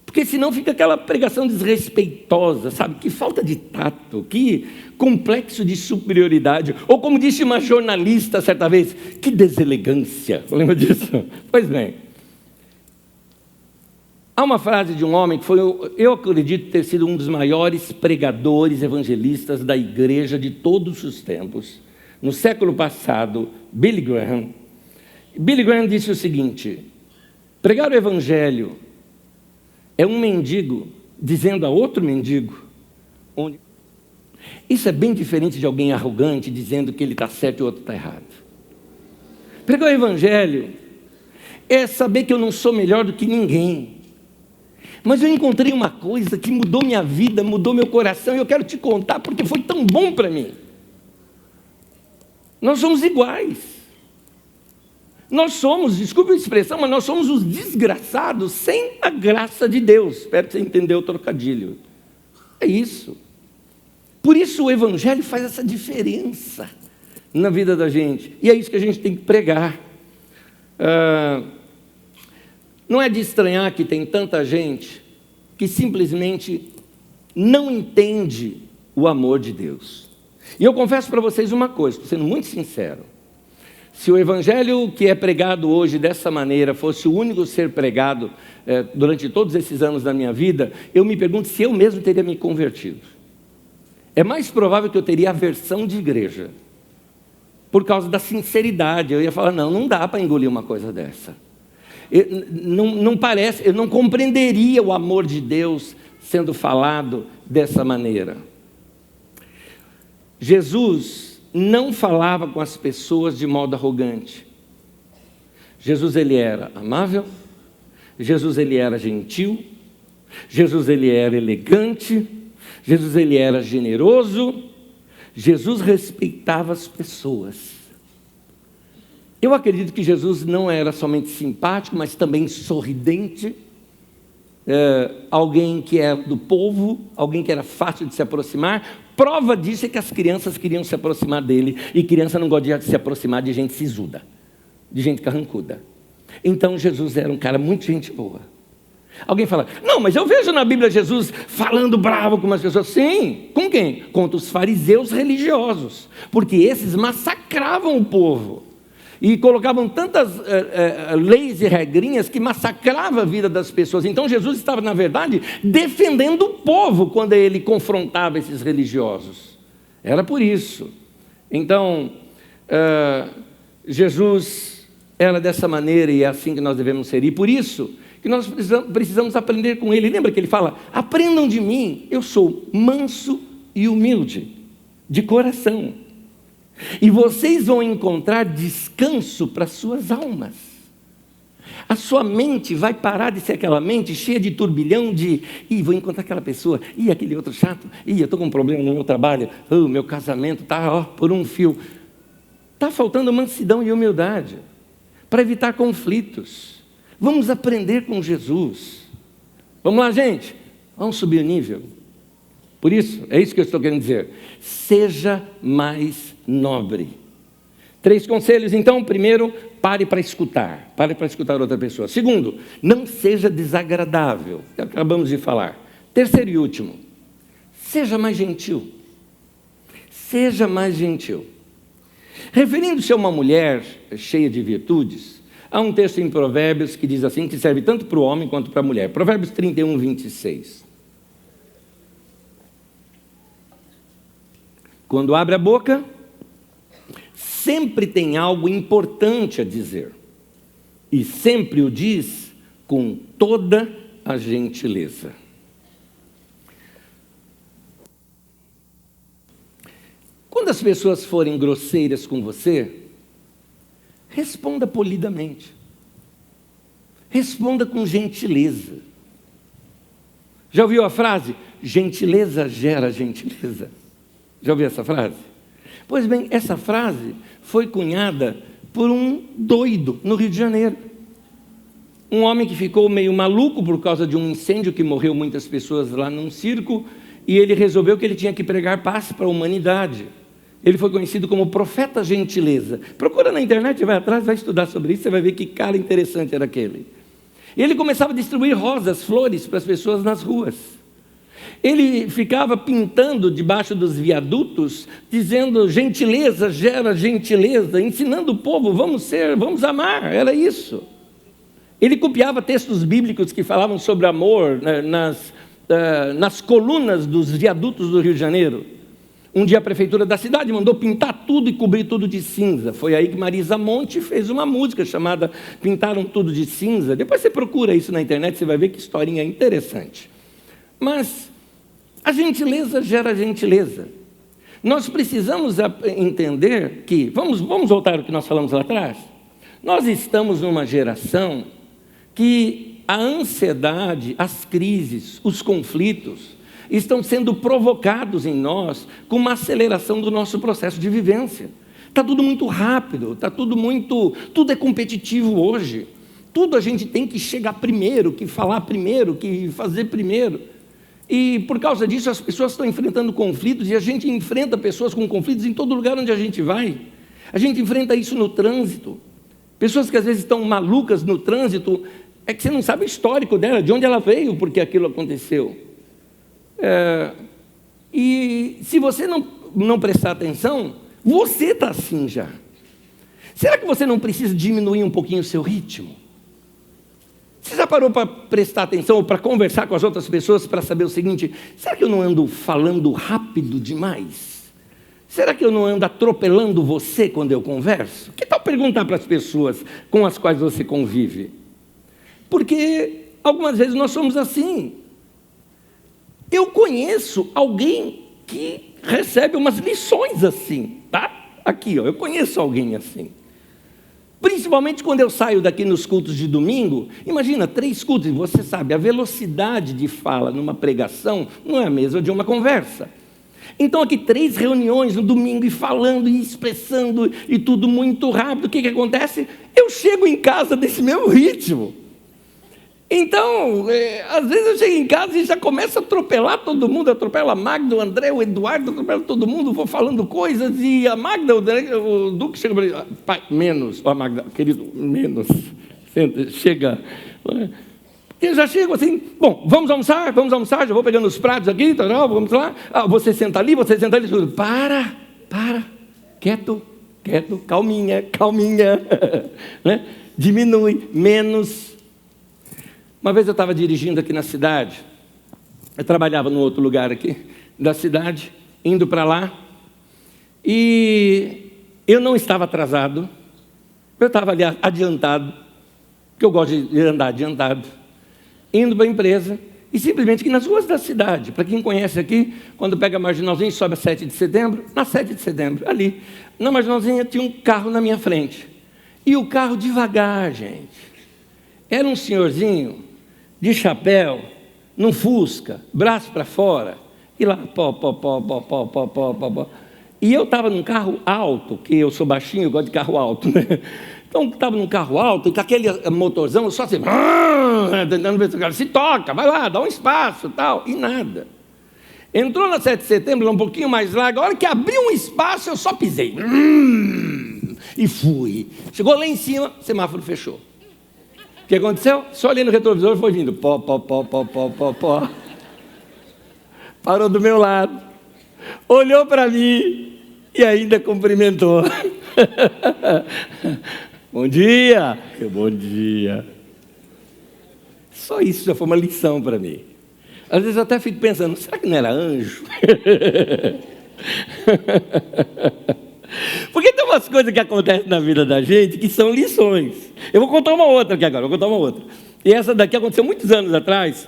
Porque senão fica aquela pregação desrespeitosa, sabe? Que falta de tato, que complexo de superioridade. Ou como disse uma jornalista certa vez, que deselegância. Lembra disso? Pois bem. Há uma frase de um homem que foi, eu acredito ter sido um dos maiores pregadores evangelistas da igreja de todos os tempos. No século passado, Billy Graham. Billy Graham disse o seguinte: pregar o evangelho é um mendigo dizendo a outro mendigo onde... Isso é bem diferente de alguém arrogante dizendo que ele está certo e o outro está errado. Pregar o evangelho é saber que eu não sou melhor do que ninguém, mas eu encontrei uma coisa que mudou minha vida, mudou meu coração, e eu quero te contar porque foi tão bom para mim. Nós somos iguais. Nós somos, desculpe a expressão, mas nós somos os desgraçados sem a graça de Deus. Espero que você entendeu o trocadilho. É isso. Por isso o evangelho faz essa diferença na vida da gente. E é isso que a gente tem que pregar. Não é de estranhar que tem tanta gente que simplesmente não entende o amor de Deus. E eu confesso para vocês uma coisa, estou sendo muito sincero. Se o evangelho que é pregado hoje dessa maneira fosse o único ser pregado durante todos esses anos da minha vida, eu me pergunto se eu mesmo teria me convertido. É mais provável que eu teria aversão de igreja, por causa da sinceridade. Eu ia falar, não dá para engolir uma coisa dessa. Não parece, eu não compreenderia o amor de Deus sendo falado dessa maneira. Jesus não falava com as pessoas de modo arrogante. Jesus, ele era amável. Jesus, ele era gentil. Jesus, ele era elegante. Jesus, ele era generoso. Jesus respeitava as pessoas. Eu acredito que Jesus não era somente simpático, mas também sorridente, alguém que era do povo, alguém que era fácil de se aproximar. Prova disso é que as crianças queriam se aproximar dele, e criança não gosta de se aproximar de gente sisuda, de gente carrancuda. Então Jesus era um cara muito gente boa. Alguém fala, não, mas eu vejo na Bíblia Jesus falando bravo com umas pessoas. Sim, com quem? Contra os fariseus religiosos, porque esses massacravam o povo. E colocavam tantas leis e regrinhas que massacrava a vida das pessoas. Então Jesus estava, na verdade, defendendo o povo quando ele confrontava esses religiosos. Era por isso. Então, Jesus era dessa maneira, e é assim que nós devemos ser. E por isso que nós precisamos aprender com ele. Lembra que ele fala, aprendam de mim, eu sou manso e humilde, de coração. E vocês vão encontrar descanso para suas almas. A sua mente vai parar de ser aquela mente cheia de turbilhão de, vou encontrar aquela pessoa, aquele outro chato, eu estou com um problema no meu trabalho, meu casamento está por um fio. Está faltando mansidão e humildade para evitar conflitos. Vamos aprender com Jesus. Vamos lá, gente, vamos subir o nível. Por isso, é isso que eu estou querendo dizer. Seja mais nobre. 3 conselhos, então. Primeiro, pare para escutar. Pare para escutar outra pessoa. Segundo, não seja desagradável. Acabamos de falar. Terceiro e último, seja mais gentil. Seja mais gentil. Referindo-se a uma mulher cheia de virtudes, há um texto em Provérbios que diz assim, que serve tanto para o homem quanto para a mulher. Provérbios 31, 26. Quando abre a boca, sempre tem algo importante a dizer, e sempre o diz com toda a gentileza. Quando as pessoas forem grosseiras com você, responda polidamente, responda com gentileza. Já ouviu a frase? Gentileza gera gentileza. Já ouviu essa frase? Pois bem, essa frase foi cunhada por um doido no Rio de Janeiro. Um homem que ficou meio maluco por causa de um incêndio que morreu muitas pessoas lá num circo, e ele resolveu que ele tinha que pregar paz para a humanidade. Ele foi conhecido como profeta gentileza. Procura na internet, vai atrás, vai estudar sobre isso, você vai ver que cara interessante era aquele. E ele começava a distribuir rosas, flores para as pessoas nas ruas. Ele ficava pintando debaixo dos viadutos, dizendo gentileza gera gentileza, ensinando o povo, vamos amar, era isso. Ele copiava textos bíblicos que falavam sobre amor nas colunas dos viadutos do Rio de Janeiro. Um dia a prefeitura da cidade mandou pintar tudo e cobrir tudo de cinza. Foi aí que Marisa Monte fez uma música chamada Pintaram Tudo de Cinza. Depois você procura isso na internet, você vai ver que historinha interessante. Mas a gentileza gera gentileza. Nós precisamos entender que, vamos voltar ao que nós falamos lá atrás? Nós estamos numa geração que a ansiedade, as crises, os conflitos estão sendo provocados em nós com uma aceleração do nosso processo de vivência. Está tudo muito rápido, tudo é competitivo hoje. Tudo a gente tem que chegar primeiro, que falar primeiro, que fazer primeiro. E por causa disso as pessoas estão enfrentando conflitos e a gente enfrenta pessoas com conflitos em todo lugar onde a gente vai. A gente enfrenta isso no trânsito. Pessoas que às vezes estão malucas no trânsito, é que você não sabe o histórico dela, de onde ela veio, porque aquilo aconteceu. E se você não prestar atenção, você está assim já. Será que você não precisa diminuir um pouquinho o seu ritmo? Você já parou para prestar atenção ou para conversar com as outras pessoas para saber o seguinte: será que eu não ando falando rápido demais? Será que eu não ando atropelando você quando eu converso? Que tal perguntar para as pessoas com as quais você convive? Porque algumas vezes nós somos assim. Eu conheço alguém que recebe umas lições assim, tá? Aqui, ó, eu conheço alguém assim. Principalmente quando eu saio daqui nos cultos de domingo, imagina, 3 cultos, e você sabe, a velocidade de fala numa pregação não é a mesma de uma conversa. Então aqui 3 reuniões no domingo, e falando, e expressando, e tudo muito rápido, o que acontece? Eu chego em casa desse mesmo ritmo. Então, às vezes eu chego em casa e já começo a atropelar todo mundo, atropelo a Magda, o André, o Eduardo, atropelo todo mundo, vou falando coisas, e a Magda, o Duque chega para mim, pai, menos, ó Magda, querido, menos, chega, eu já chego assim, bom, vamos almoçar, já vou pegando os pratos aqui, vamos lá, você senta ali, tudo, para, quieto, calminha, né? Diminui, menos. Uma vez eu estava dirigindo aqui na cidade, eu trabalhava num outro lugar aqui da cidade, indo para lá, e eu não estava atrasado, eu estava ali adiantado, porque eu gosto de andar adiantado, indo para a empresa, e simplesmente aqui nas ruas da cidade, para quem conhece aqui, quando pega a Marginalzinha e sobe a 7 de setembro, na 7 de setembro, ali, na Marginalzinha tinha um carro na minha frente, e o carro devagar, gente, era um senhorzinho, de chapéu, num Fusca, braço para fora, e lá, pó. E eu estava num carro alto, que eu sou baixinho, eu gosto de carro alto, né? Então, estava num carro alto, e com aquele motorzão, só assim, tentando ver se o cara se toca, vai lá, dá um espaço, tal, e nada. Entrou na 7 de setembro, um pouquinho mais larga, a hora que abriu um espaço, eu só pisei, e fui. Chegou lá em cima, o semáforo fechou. O que aconteceu? Só olhei no retrovisor e foi vindo. Pó. Parou do meu lado. Olhou para mim e ainda cumprimentou. Bom dia. Bom dia. Só isso já foi uma lição para mim. Às vezes eu até fico pensando, será que não era anjo? Porque tem umas coisas que acontecem na vida da gente que são lições. Eu vou contar uma outra aqui agora, E essa daqui aconteceu muitos anos atrás.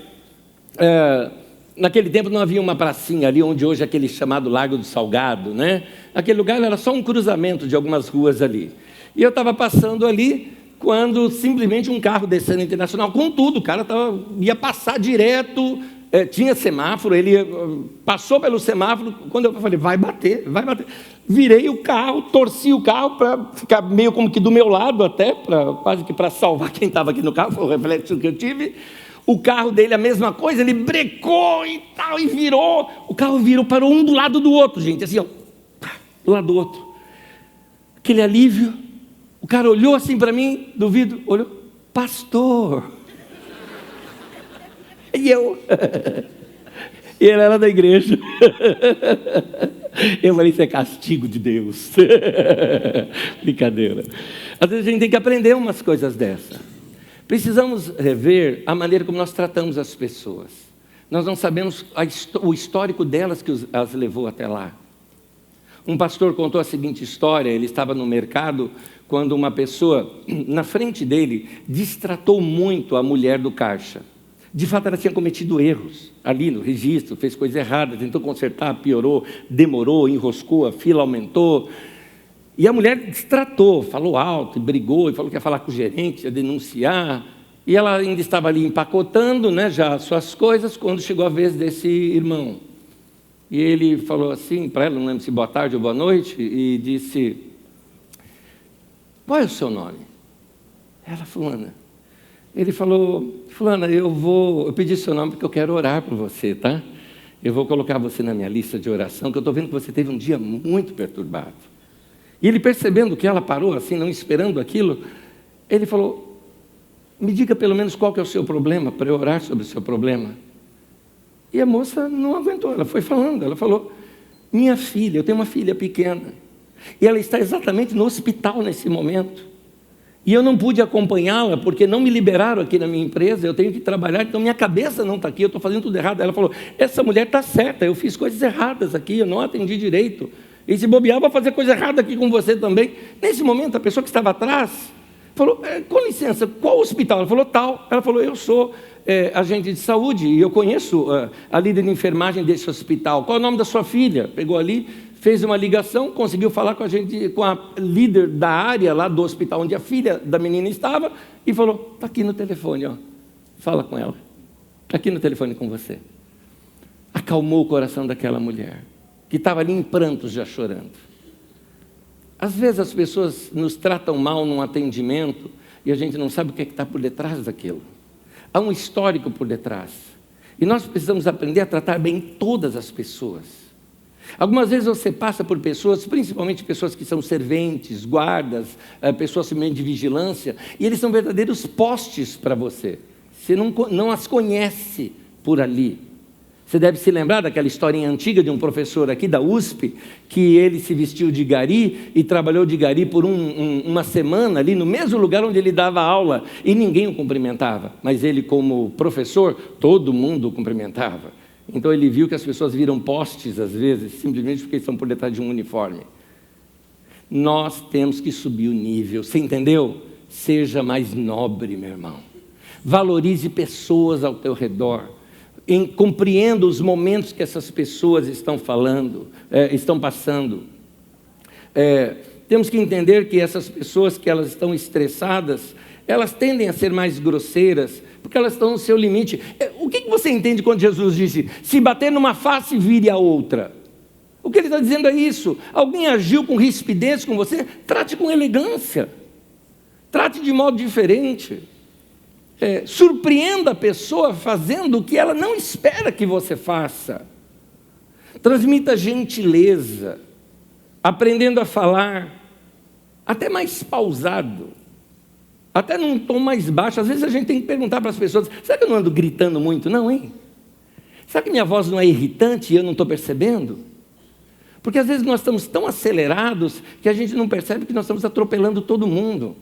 Naquele tempo não havia uma pracinha ali, onde hoje é aquele chamado Lago do Salgado, né? Aquele lugar era só um cruzamento de algumas ruas ali. E eu estava passando ali, quando simplesmente um carro descendo internacional, com tudo, o cara ia passar direto, tinha semáforo, ele passou pelo semáforo, quando eu falei, vai bater. Virei o carro, torci o carro para ficar meio como que do meu lado até, quase que para salvar quem estava aqui no carro, foi o reflexo que eu tive. O carro dele, a mesma coisa, ele brecou e tal, e virou. O carro virou, parou um do lado do outro, gente, assim, ó, do lado do outro. Aquele alívio. O cara olhou assim para mim, do vidro, olhou, pastor. E eu, e ele era da igreja. Eu falei, isso é castigo de Deus. Brincadeira. Às vezes a gente tem que aprender umas coisas dessas. Precisamos rever a maneira como nós tratamos as pessoas. Nós não sabemos o histórico delas que as levou até lá. Um pastor contou a seguinte história: ele estava no mercado quando uma pessoa, na frente dele, destratou muito a mulher do caixa. De fato, ela tinha cometido erros ali no registro, fez coisa errada, tentou consertar, piorou, demorou, enroscou, a fila aumentou. E a mulher destratou, falou alto, brigou, e falou que ia falar com o gerente, ia denunciar. E ela ainda estava ali empacotando, né, já as suas coisas, quando chegou a vez desse irmão. E ele falou assim para ela, não lembro se boa tarde ou boa noite, e disse: qual é o seu nome? Ela, fulana. Ele falou: fulana, eu pedi seu nome porque eu quero orar por você, tá? Eu vou colocar você na minha lista de oração, que eu estou vendo que você teve um dia muito perturbado. E ele, percebendo que ela parou assim, não esperando aquilo, ele falou: me diga pelo menos qual que é o seu problema, para eu orar sobre o seu problema. E a moça não aguentou, ela foi falando, ela falou: minha filha, eu tenho uma filha pequena, e ela está exatamente no hospital nesse momento. E eu não pude acompanhá-la porque não me liberaram aqui na minha empresa, eu tenho que trabalhar, então minha cabeça não está aqui, eu estou fazendo tudo errado. Ela falou: essa mulher está certa, eu fiz coisas erradas aqui, eu não atendi direito. E se bobear, vou fazer coisa errada aqui com você também. Nesse momento, a pessoa que estava atrás falou: com licença, qual hospital? Ela falou: tal. Ela falou: eu sou agente de saúde e eu conheço a líder de enfermagem desse hospital. Qual é o nome da sua filha? Pegou ali, fez uma ligação, conseguiu falar com a líder da área lá do hospital onde a filha da menina estava e falou: está aqui no telefone, ó. Fala com ela, está aqui no telefone com você. Acalmou o coração daquela mulher, que estava ali em prantos já chorando. Às vezes as pessoas nos tratam mal num atendimento e a gente não sabe o que está por detrás daquilo. Há um histórico por detrás. E nós precisamos aprender a tratar bem todas as pessoas. Algumas vezes você passa por pessoas, principalmente pessoas que são serventes, guardas, pessoas de vigilância, e eles são verdadeiros postes para você. Você não as conhece por ali. Você deve se lembrar daquela historinha antiga de um professor aqui da USP, que ele se vestiu de gari e trabalhou de gari por uma semana ali no mesmo lugar onde ele dava aula, e ninguém o cumprimentava, mas ele, como professor, todo mundo o cumprimentava. Então ele viu que as pessoas viram postes às vezes, simplesmente porque estão por detrás de um uniforme. Nós temos que subir o nível, você entendeu? Seja mais nobre, meu irmão. Valorize pessoas ao teu redor. Compreenda os momentos que essas pessoas estão estão passando. Temos que entender que essas pessoas que elas estão estressadas, elas tendem a ser mais grosseiras, porque elas estão no seu limite. O que você entende quando Jesus disse: se bater numa face, vire a outra? O que ele está dizendo é isso. Alguém agiu com rispidez com você, trate com elegância, trate de modo diferente. Surpreenda a pessoa fazendo o que ela não espera que você faça. Transmita gentileza, aprendendo a falar até mais pausado, até num tom mais baixo. Às vezes a gente tem que perguntar para as pessoas: será que eu não ando gritando muito? Não, hein? Será que minha voz não é irritante e eu não estou percebendo? Porque às vezes nós estamos tão acelerados que a gente não percebe que nós estamos atropelando todo mundo.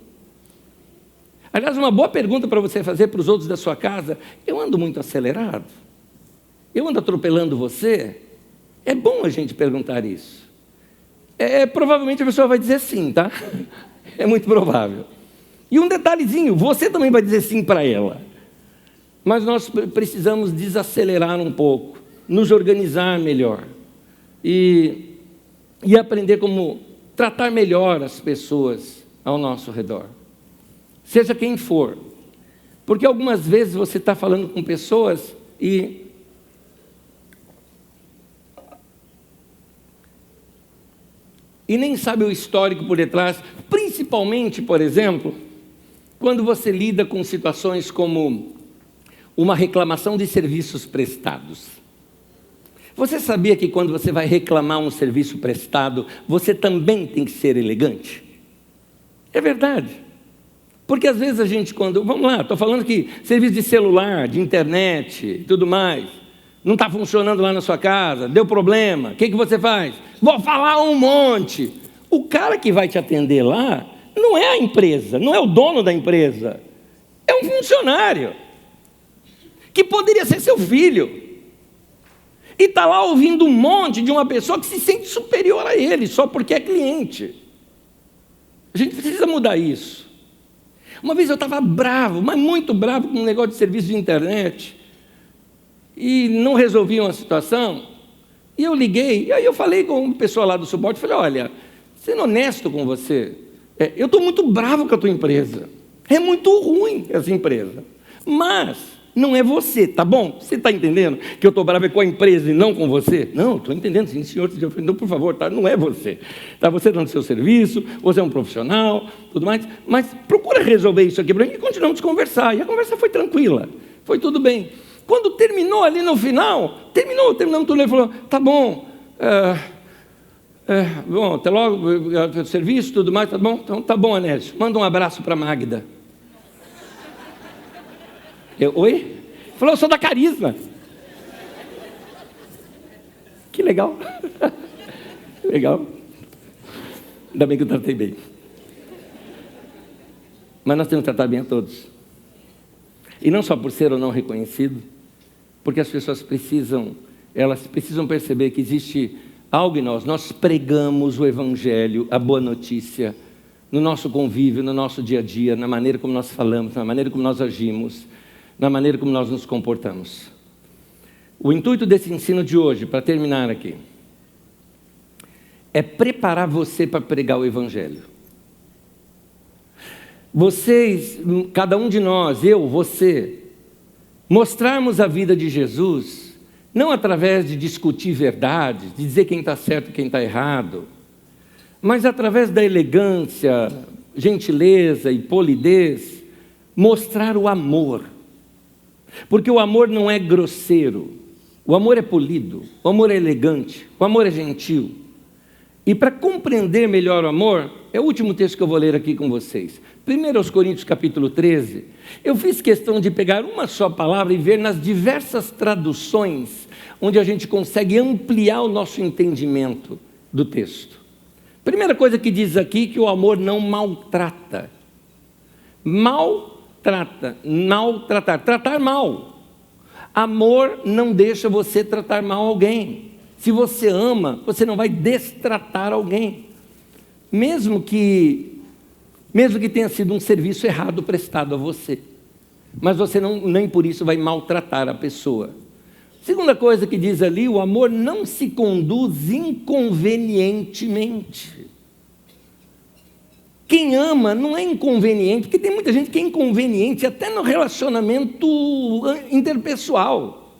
Aliás, uma boa pergunta para você fazer para os outros da sua casa: eu ando muito acelerado? Eu ando atropelando você? É bom a gente perguntar isso. Provavelmente a pessoa vai dizer sim, tá? É muito provável. E um detalhezinho, você também vai dizer sim para ela. Mas nós precisamos desacelerar um pouco, nos organizar melhor e aprender como tratar melhor as pessoas ao nosso redor. Seja quem for, porque algumas vezes você está falando com pessoas e nem sabe o histórico por detrás, principalmente, por exemplo, quando você lida com situações como uma reclamação de serviços prestados. Você sabia que quando você vai reclamar um serviço prestado, você também tem que ser elegante? É verdade. Porque às vezes a gente, vamos lá, estou falando que serviço de celular, de internet e tudo mais, não está funcionando lá na sua casa, deu problema, o que você faz? Vou falar um monte. O cara que vai te atender lá não é a empresa, não é o dono da empresa, é um funcionário, que poderia ser seu filho. E está lá ouvindo um monte de uma pessoa que se sente superior a ele, só porque é cliente. A gente precisa mudar isso. Uma vez eu estava bravo, mas muito bravo, com um negócio de serviço de internet, e não resolviam a situação, e eu liguei, e aí eu falei com uma pessoa lá do suporte, falei, olha, sendo honesto com você, eu estou muito bravo com a tua empresa, é muito ruim essa empresa, mas não é você, tá bom? Você está entendendo que eu estou bravo com a empresa e não com você? Não, estou entendendo, sim, senhor. Então, por favor, tá? Não é você. Tá? Você está no seu serviço, você é um profissional, tudo mais, mas procura resolver isso aqui para mim e continuamos a conversar. E a conversa foi tranquila, foi tudo bem. Quando terminou ali no final, terminamos tudo, ele falou, tá bom, bom, até logo, serviço, tudo mais, tá bom? Então, tá bom, Anésio, manda um abraço para a Magda. Oi? Falou, eu sou da Carisma. Que legal. Legal. Ainda bem que eu tratei bem. Mas nós temos que tratar bem a todos. E não só por ser ou não reconhecido, porque as pessoas precisam perceber que existe algo em nós. Nós pregamos o Evangelho, a boa notícia, no nosso convívio, no nosso dia a dia, na maneira como nós falamos, na maneira como nós agimos, na maneira como nós nos comportamos. O intuito desse ensino de hoje, para terminar aqui, é preparar você para pregar o Evangelho. Vocês, cada um de nós, eu, você, mostrarmos a vida de Jesus, não através de discutir verdades, de dizer quem está certo e quem está errado, mas através da elegância, gentileza e polidez, mostrar o amor. Porque o amor não é grosseiro, o amor é polido, o amor é elegante, o amor é gentil. E para compreender melhor o amor, é o último texto que eu vou ler aqui com vocês. 1 Coríntios capítulo 13, eu fiz questão de pegar uma só palavra e ver nas diversas traduções, onde a gente consegue ampliar o nosso entendimento do texto. Primeira coisa que diz aqui, que o amor não maltrata. Tratar mal. Amor não deixa você tratar mal alguém. Se você ama, você não vai destratar alguém. Mesmo que tenha sido um serviço errado prestado a você. Mas você nem por isso vai maltratar a pessoa. Segunda coisa que diz ali, o amor não se conduz inconvenientemente. Quem ama não é inconveniente, porque tem muita gente que é inconveniente, até no relacionamento interpessoal.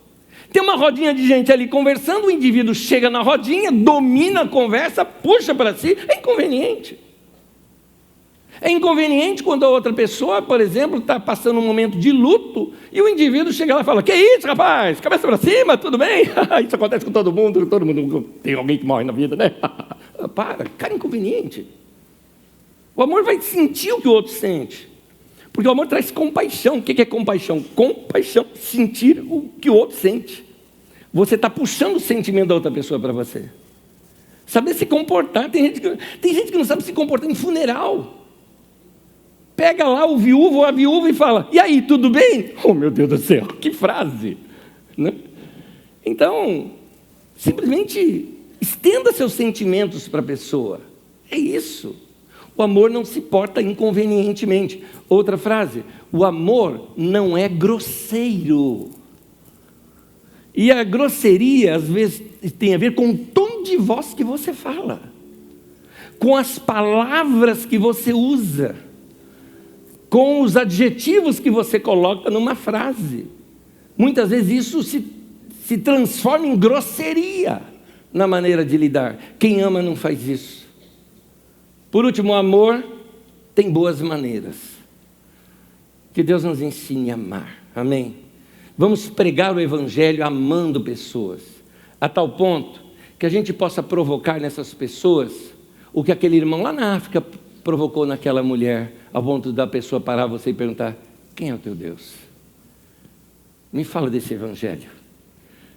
Tem uma rodinha de gente ali conversando, o indivíduo chega na rodinha, domina a conversa, puxa para si, é inconveniente. É inconveniente quando a outra pessoa, por exemplo, está passando um momento de luto, e o indivíduo chega lá e fala, que isso, rapaz? Cabeça para cima, tudo bem? Isso acontece com todo mundo tem alguém que morre na vida, né? Para, cara inconveniente. O amor vai sentir o que o outro sente. Porque o amor traz compaixão. O que é compaixão? Compaixão, sentir o que o outro sente. Você está puxando o sentimento da outra pessoa para você. Saber se comportar. Tem gente que não sabe se comportar em funeral. Pega lá o viúvo ou a viúva e fala, e aí, tudo bem? Oh, meu Deus do céu, que frase. Né? Então, simplesmente estenda seus sentimentos para a pessoa. É isso. O amor não se porta inconvenientemente. Outra frase, o amor não é grosseiro. E a grosseria, às vezes, tem a ver com o tom de voz que você fala, com as palavras que você usa, com os adjetivos que você coloca numa frase. Muitas vezes isso se transforma em grosseria na maneira de lidar. Quem ama não faz isso. Por último, o amor tem boas maneiras. Que Deus nos ensine a amar. Amém? Vamos pregar o Evangelho amando pessoas, a tal ponto que a gente possa provocar nessas pessoas o que aquele irmão lá na África provocou naquela mulher, ao ponto da pessoa parar você e perguntar, quem é o teu Deus? Me fala desse Evangelho.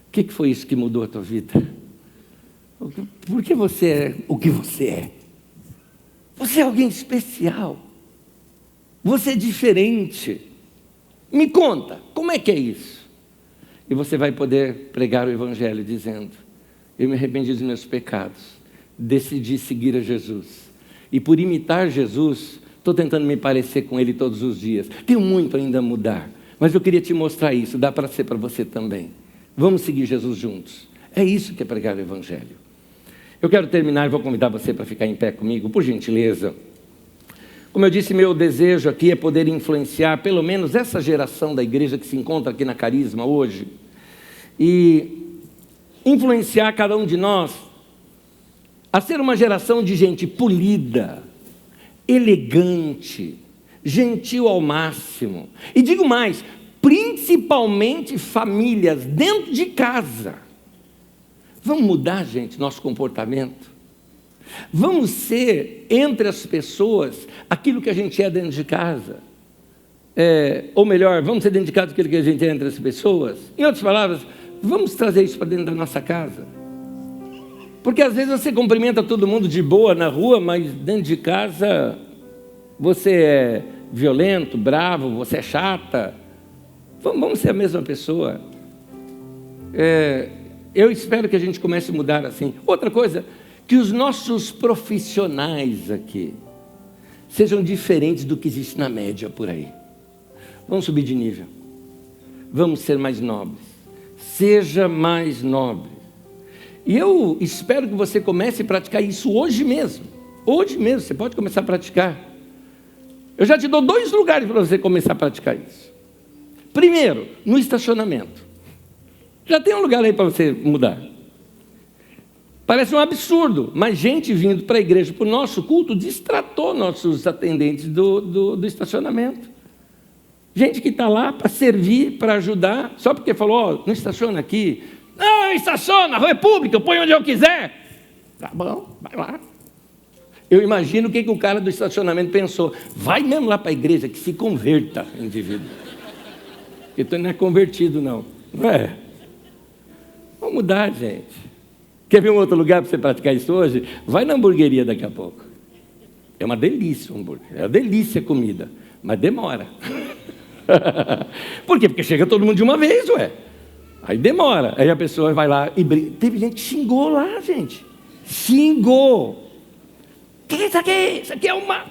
O que foi isso que mudou a tua vida? Por que você é o que você é? Você é alguém especial. Você é diferente. Me conta, como é que é isso? E você vai poder pregar o Evangelho dizendo: eu me arrependi dos meus pecados, decidi seguir a Jesus. E por imitar Jesus, estou tentando me parecer com Ele todos os dias. Tenho muito ainda a mudar, mas eu queria te mostrar isso, dá para ser para você também. Vamos seguir Jesus juntos. É isso que é pregar o Evangelho. Eu quero terminar e vou convidar você para ficar em pé comigo, por gentileza. Como eu disse, meu desejo aqui é poder influenciar pelo menos essa geração da igreja que se encontra aqui na Carisma hoje, e influenciar cada um de nós a ser uma geração de gente polida, elegante, gentil ao máximo. E digo mais, principalmente famílias dentro de casa. Vamos mudar, gente, nosso comportamento. Vamos ser, entre as pessoas, aquilo que a gente é dentro de casa. Ou melhor, vamos ser dentro de casa aquilo que a gente é entre as pessoas. Em outras palavras, vamos trazer isso para dentro da nossa casa. Porque às vezes você cumprimenta todo mundo de boa na rua, mas dentro de casa você é violento, bravo, você é chata. Vamos ser a mesma pessoa. Eu espero que a gente comece a mudar assim. Outra coisa, que os nossos profissionais aqui sejam diferentes do que existe na média por aí. Vamos subir de nível. Vamos ser mais nobres. Seja mais nobre. E eu espero que você comece a praticar isso hoje mesmo. Hoje mesmo, você pode começar a praticar. Eu já te dou 2 lugares para você começar a praticar isso. Primeiro, no estacionamento. Já tem um lugar aí para você mudar. Parece um absurdo, mas gente vindo para a igreja, para o nosso culto, destratou nossos atendentes do estacionamento. Gente que está lá para servir, para ajudar, só porque falou: não estaciona aqui. Não, estaciona, a rua é pública, eu ponho onde eu quiser. Tá bom, vai lá. Eu imagino o que o cara do estacionamento pensou: vai mesmo lá para a igreja, que se converta, indivíduo. Porque tu não é convertido, não. Não é? Vamos mudar, gente. Quer ver um outro lugar para você praticar isso hoje? Vai na hamburgueria daqui a pouco. É uma delícia o hambúrguer, é uma delícia a comida, mas demora. Por quê? Porque chega todo mundo de uma vez, ué. Aí demora, aí a pessoa vai lá e briga. Teve gente que xingou lá, gente. Xingou. O que é isso aqui? Isso aqui é uma...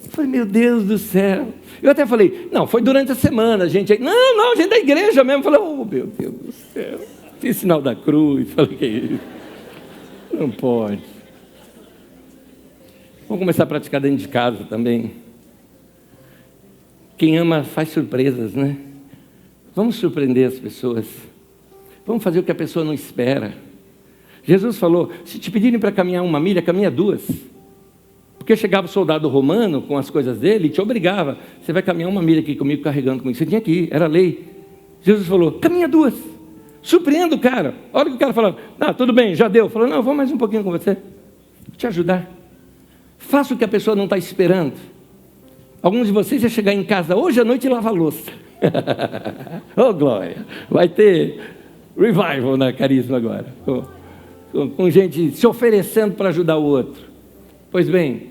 Eu falei, meu Deus do céu. Eu até falei, não, foi durante a semana, gente. Não, a gente da igreja mesmo. Eu falei, oh, meu Deus do céu. Tem sinal da cruz. Eu falei, que isso? Não pode. Vamos começar a praticar dentro de casa também. Quem ama faz surpresas, né? Vamos surpreender as pessoas. Vamos fazer o que a pessoa não espera. Jesus falou, se te pedirem para caminhar 1 milha, caminha 2. Porque chegava o soldado romano com as coisas dele e te obrigava. Você vai caminhar 1 milha aqui comigo, carregando comigo. Você tinha que ir, era lei. Jesus falou, caminha 2. Surpreenda o cara. A hora que o cara falava, tudo bem, já deu. Falou, não, vou mais um pouquinho com você. Vou te ajudar. Faça o que a pessoa não está esperando. Alguns de vocês iam chegar em casa hoje à noite e lavar a louça. Oh, glória. Vai ter revival na Carisma agora. Com gente se oferecendo para ajudar o outro. Pois bem,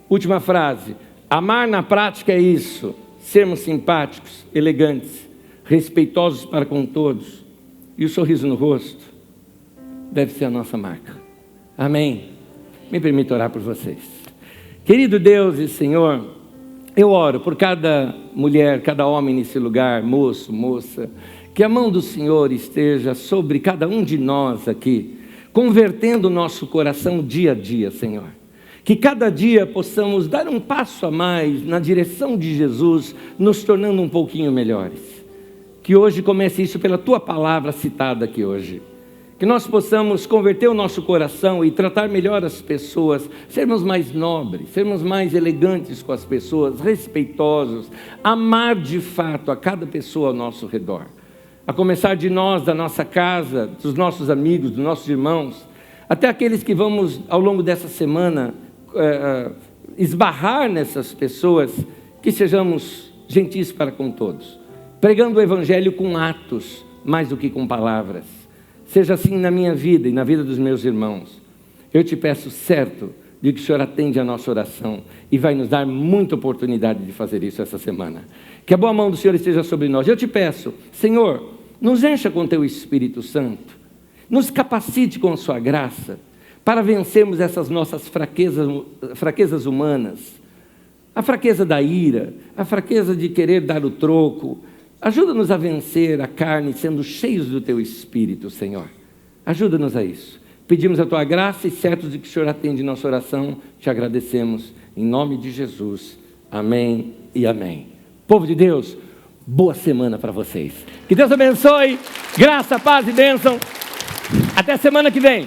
última frase. Amar na prática é isso. Sermos simpáticos, elegantes, respeitosos para com todos. E o sorriso no rosto deve ser a nossa marca. Amém? Me permita orar por vocês. Querido Deus e Senhor, eu oro por cada mulher, cada homem nesse lugar, moço, moça, que a mão do Senhor esteja sobre cada um de nós aqui, convertendo o nosso coração dia a dia, Senhor. Que cada dia possamos dar um passo a mais na direção de Jesus, nos tornando um pouquinho melhores. Que hoje comece isso pela Tua palavra citada aqui hoje. Que nós possamos converter o nosso coração e tratar melhor as pessoas, sermos mais nobres, sermos mais elegantes com as pessoas, respeitosos, amar de fato a cada pessoa ao nosso redor. A começar de nós, da nossa casa, dos nossos amigos, dos nossos irmãos, até aqueles que vamos ao longo dessa semana esbarrar nessas pessoas, que sejamos gentis para com todos, pregando o Evangelho com atos, mais do que com palavras. Seja assim na minha vida e na vida dos meus irmãos. Eu te peço certo de que o Senhor atende a nossa oração e vai nos dar muita oportunidade de fazer isso essa semana. Que a boa mão do Senhor esteja sobre nós. Eu te peço, Senhor, nos encha com teu Espírito Santo, nos capacite com a sua graça para vencermos essas nossas fraquezas humanas, a fraqueza da ira, a fraqueza de querer dar o troco. Ajuda-nos a vencer a carne sendo cheios do teu Espírito, Senhor. Ajuda-nos a isso. Pedimos a tua graça e certos de que o Senhor atende nossa oração, te agradecemos em nome de Jesus. Amém e amém. Povo de Deus, boa semana para vocês. Que Deus abençoe, graça, paz e bênção. Até semana que vem.